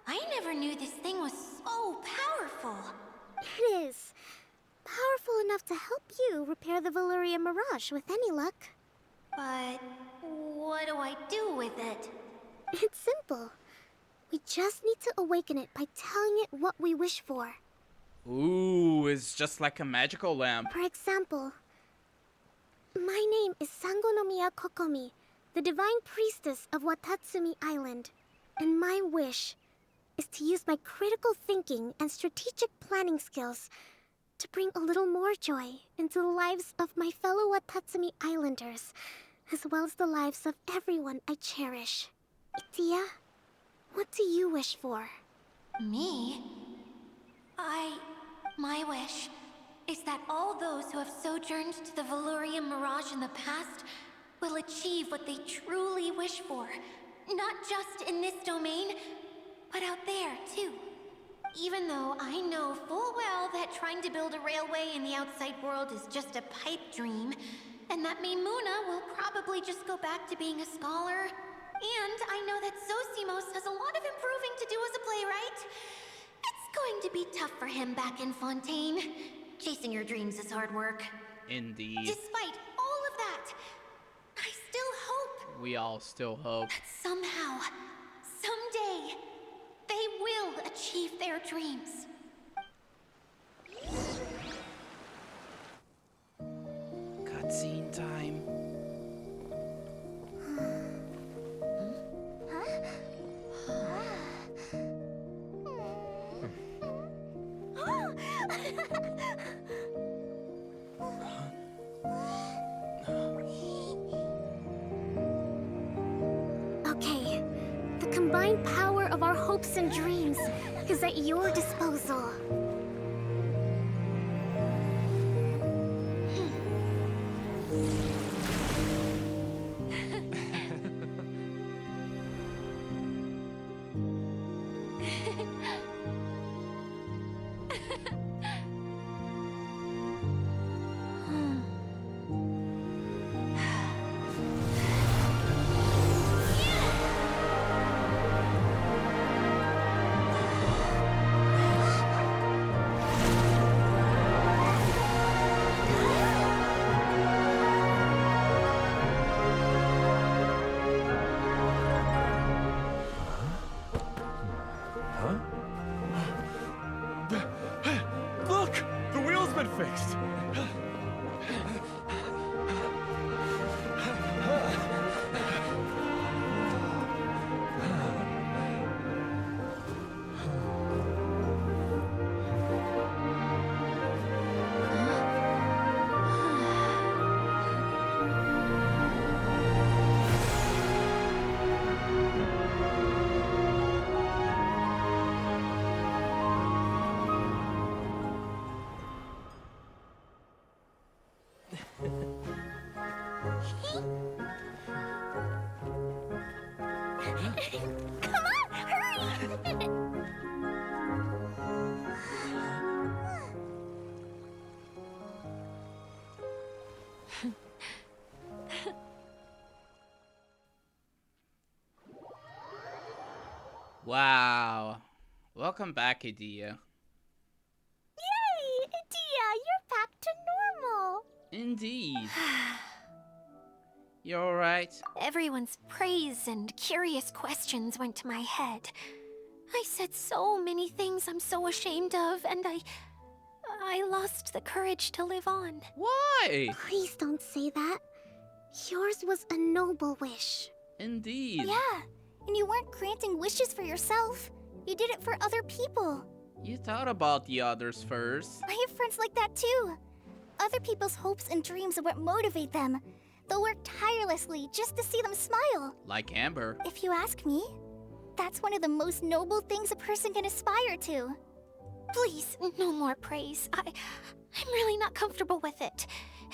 I never knew this thing was so powerful. It is. Powerful enough to help you repair the Valyria Mirage with any luck. But what do I do with it? It's simple. We just need to awaken it by telling it what we wish for. Ooh, it's just like a magical lamp. For example, my name is Sangonomiya Kokomi, the divine priestess of Watatsumi Island. And my wish is to use my critical thinking and strategic planning skills to bring a little more joy into the lives of my fellow Watatsumi Islanders, as well as the lives of everyone I cherish. Itia, what do you wish for? Me? My wish is that all those who have sojourned to the Valyria Mirage in the past will achieve what they truly wish for. Not just in this domain, but out there, too. Even though I know full well that trying to build a railway in the outside world is just a pipe dream, and that Maimuna will probably just go back to being a scholar. And I know that Zosimos has a lot of improving to do as a playwright. It's going to be tough for him back in Fontaine. Chasing your dreams is hard work. Indeed. Despite all of that, I still hope We all still hope. that somehow, someday, they will achieve their dreams. Cutscene time. Okay, the combined power of our hopes and dreams is at your disposal. been fixed. Come on, hurry! Wow. Welcome back, Rhodeia. Yay! Rhodeia, you're back to normal. Indeed. You alright? Everyone's praise and curious questions went to my head. I said so many things I'm so ashamed of, and I lost the courage to live on. Why? Please don't say that. Yours was a noble wish. Indeed. Yeah, and you weren't granting wishes for yourself. You did it for other people. You thought about the others first. I have friends like that too. Other people's hopes and dreams are what motivate them. They'll work tirelessly just to see them smile. Like Amber. If you ask me, that's one of the most noble things a person can aspire to. Please, no more praise. I'm really not comfortable with it.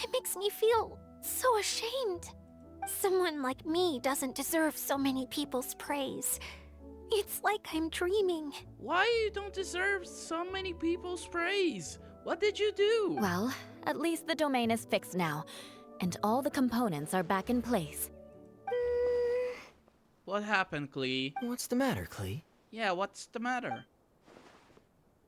It makes me feel so ashamed. Someone like me doesn't deserve so many people's praise. It's like I'm dreaming. Why you don't deserve so many people's praise? What did you do? Well, at least the domain is fixed now, and all the components are back in place. What happened, Klee? What's the matter, Klee? Yeah, what's the matter?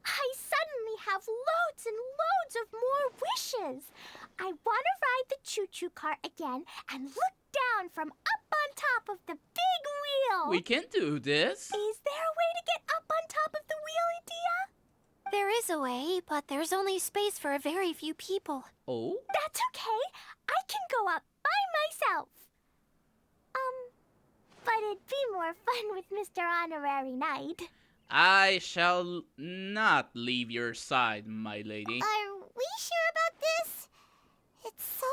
I suddenly have loads and loads of more wishes. I want to ride the choo-choo cart again and look down from up on top of the big wheel. We can do this. Is there a way to get up on top of the wheel, Rhodeia? There is a way, but there's only space for a very few people. Oh? That's okay. I can go up by myself. But it'd be more fun with Mr. Honorary Knight. I shall not leave your side, my lady. Are we sure about this? It's so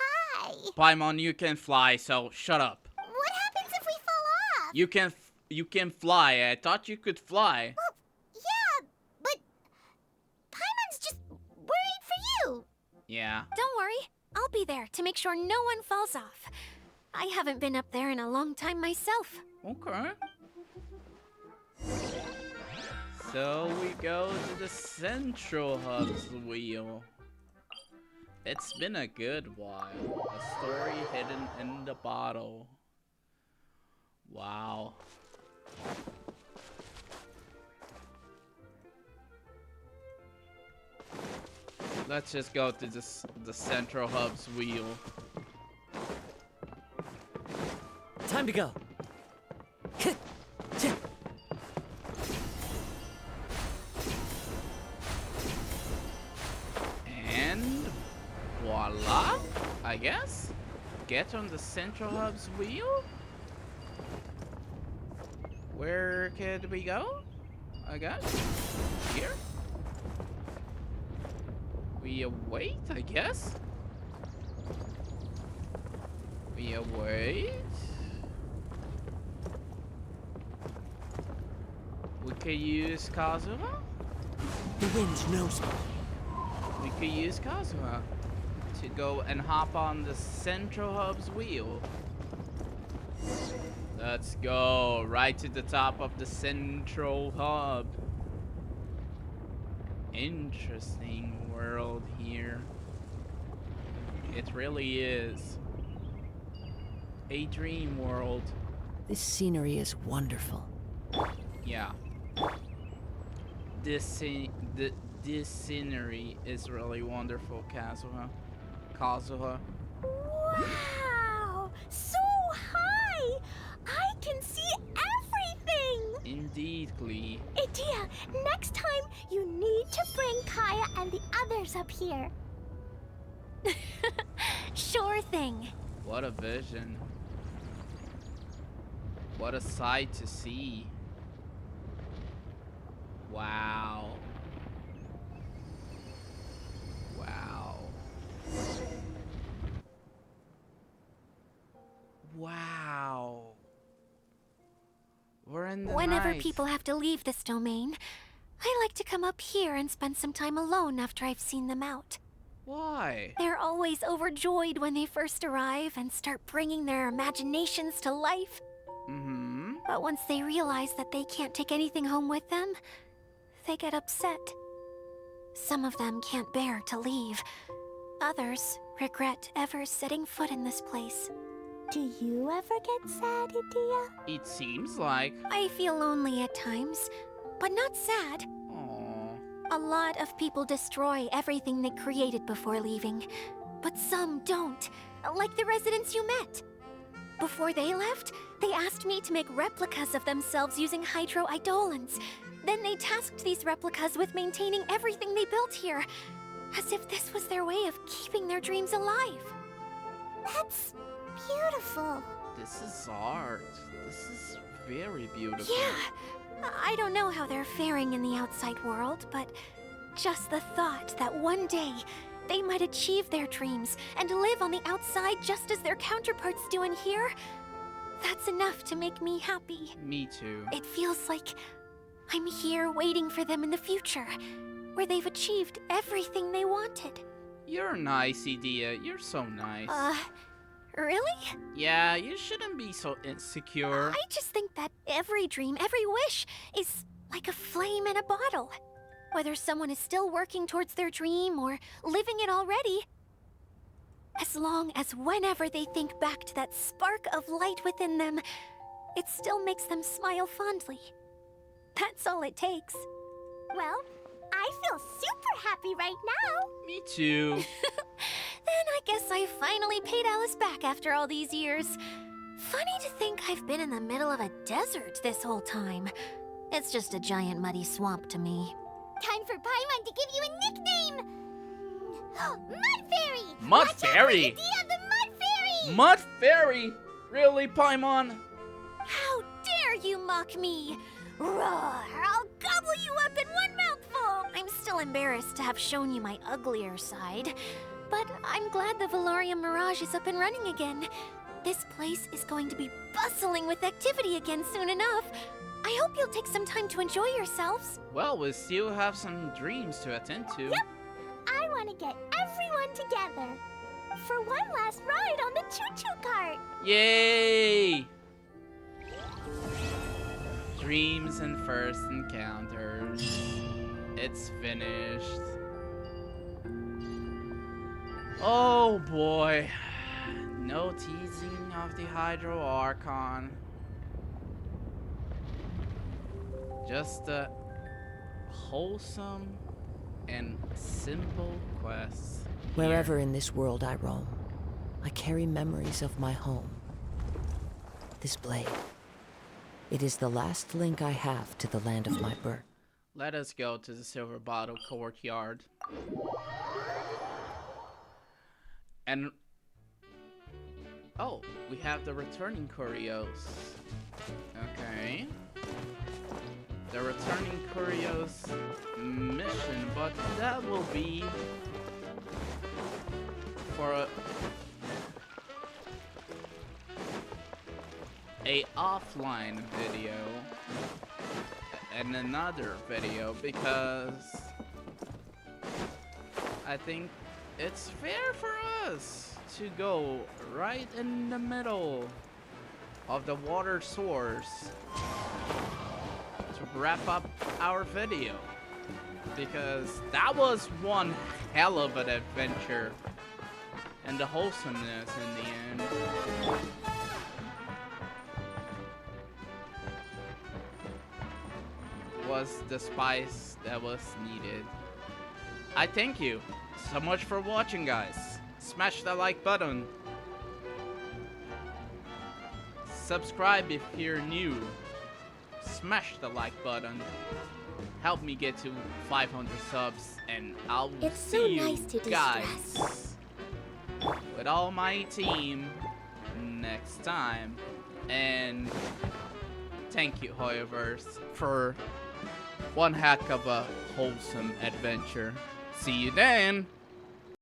high. Paimon, you can fly, so shut up. What happens if we fall off? You can fly. I thought you could fly. Well, yeah, but Paimon's just worried for you. Yeah. Don't worry, I'll be there to make sure no one falls off. I haven't been up there in a long time myself. Okay. So we go to the Central Hub's wheel. It's been a good while. A story hidden in the bottle. Wow. Let's just go to the Central Hub's wheel. Time to go. And voila, I guess. Get on the Central Hub's wheel. Where could we go? I guess. Here. We await, I guess. We await. We could use Kazuha. The wind knows me. We could use Kazuha to go and hop on the Central Hub's wheel. Let's go right to the top of the Central Hub. Interesting world here. It really is. A dream world. This scenery is wonderful. Yeah. This scenery is really wonderful, Kazuha. Wow! So high! I can see everything! Indeed, Klee. Rhodeia, next time you need to bring Kaya and the others others up here. Sure thing. What a vision. What a sight to see. Wow. Wow. Wow. We're in the Whenever night. people have to leave this domain, I like to come up here and spend some time alone after I've seen them out. Why? They're always overjoyed when they first arrive and start bringing their imaginations to life. Mm-hmm. But once they realize that they can't take anything home with them, they get upset. Some of them can't bear to leave. Others regret ever setting foot in this place. Do you ever get sad, Rhodeia? It seems like. I feel lonely at times, but not sad. Aww. A lot of people destroy everything they created before leaving, but some don't, like the residents you met. Before they left, they asked me to make replicas of themselves using hydro-eidolons. Then they tasked these replicas with maintaining everything they built here, as if this was their way of keeping their dreams alive. That's beautiful. This is art. This is very beautiful. Yeah, I don't know how they're faring in the outside world, but just the thought that one day they might achieve their dreams and live on the outside just as their counterparts do in here, that's enough to make me happy. Me too. It feels like I'm here waiting for them in the future, where they've achieved everything they wanted. You're nice, Rhodeia. You're so nice. Really? Yeah, you shouldn't be so insecure. I just think that every dream, every wish, is like a flame in a bottle. Whether someone is still working towards their dream or living it already, as long as whenever they think back to that spark of light within them, it still makes them smile fondly. That's all it takes. Well, I feel super happy right now. Me too. Then I guess I finally paid Alice back after all these years. Funny to think I've been in the middle of a desert this whole time. It's just a giant muddy swamp to me. Time for Paimon to give you a nickname. Mud Fairy. Mud Watch out for Fairy? Rhodeia, the Mud Fairy. Mud Fairy? Really, Paimon? How dare you mock me! Roar! I'll gobble you up in one mouthful! I'm still embarrassed to have shown you my uglier side, but I'm glad the Valorium Mirage is up and running again. This place is going to be bustling with activity again soon enough. I hope you'll take some time to enjoy yourselves. Well, we still have some dreams to attend to. Yep. I want to get everyone together for one last ride on the choo-choo cart. Yay! Dreams and first encounters. It's finished. Oh boy. No teasing of the Hydro Archon. Just a wholesome and simple quest. Wherever in this world I roam, I carry memories of my home. This blade. It is the last link I have to the land of my birth. Let us go to the Silver Bottle Courtyard. And oh, we have the returning Curios. Okay. The returning Curios mission, but that will be for a offline video and another video, because I think it's fair for us to go right in the middle of the water source to wrap up our video, because that was one hell of an adventure, and the wholesomeness in the end was the spice that was needed. I thank you so much for watching, guys. Smash that like button. Subscribe if you're new. Smash the like button. help me get to 500 subs, and I'll It's see so you nice to guys de-stress. with all my team next time. And thank you, Hoyoverse, for one heck of a wholesome adventure. See you then!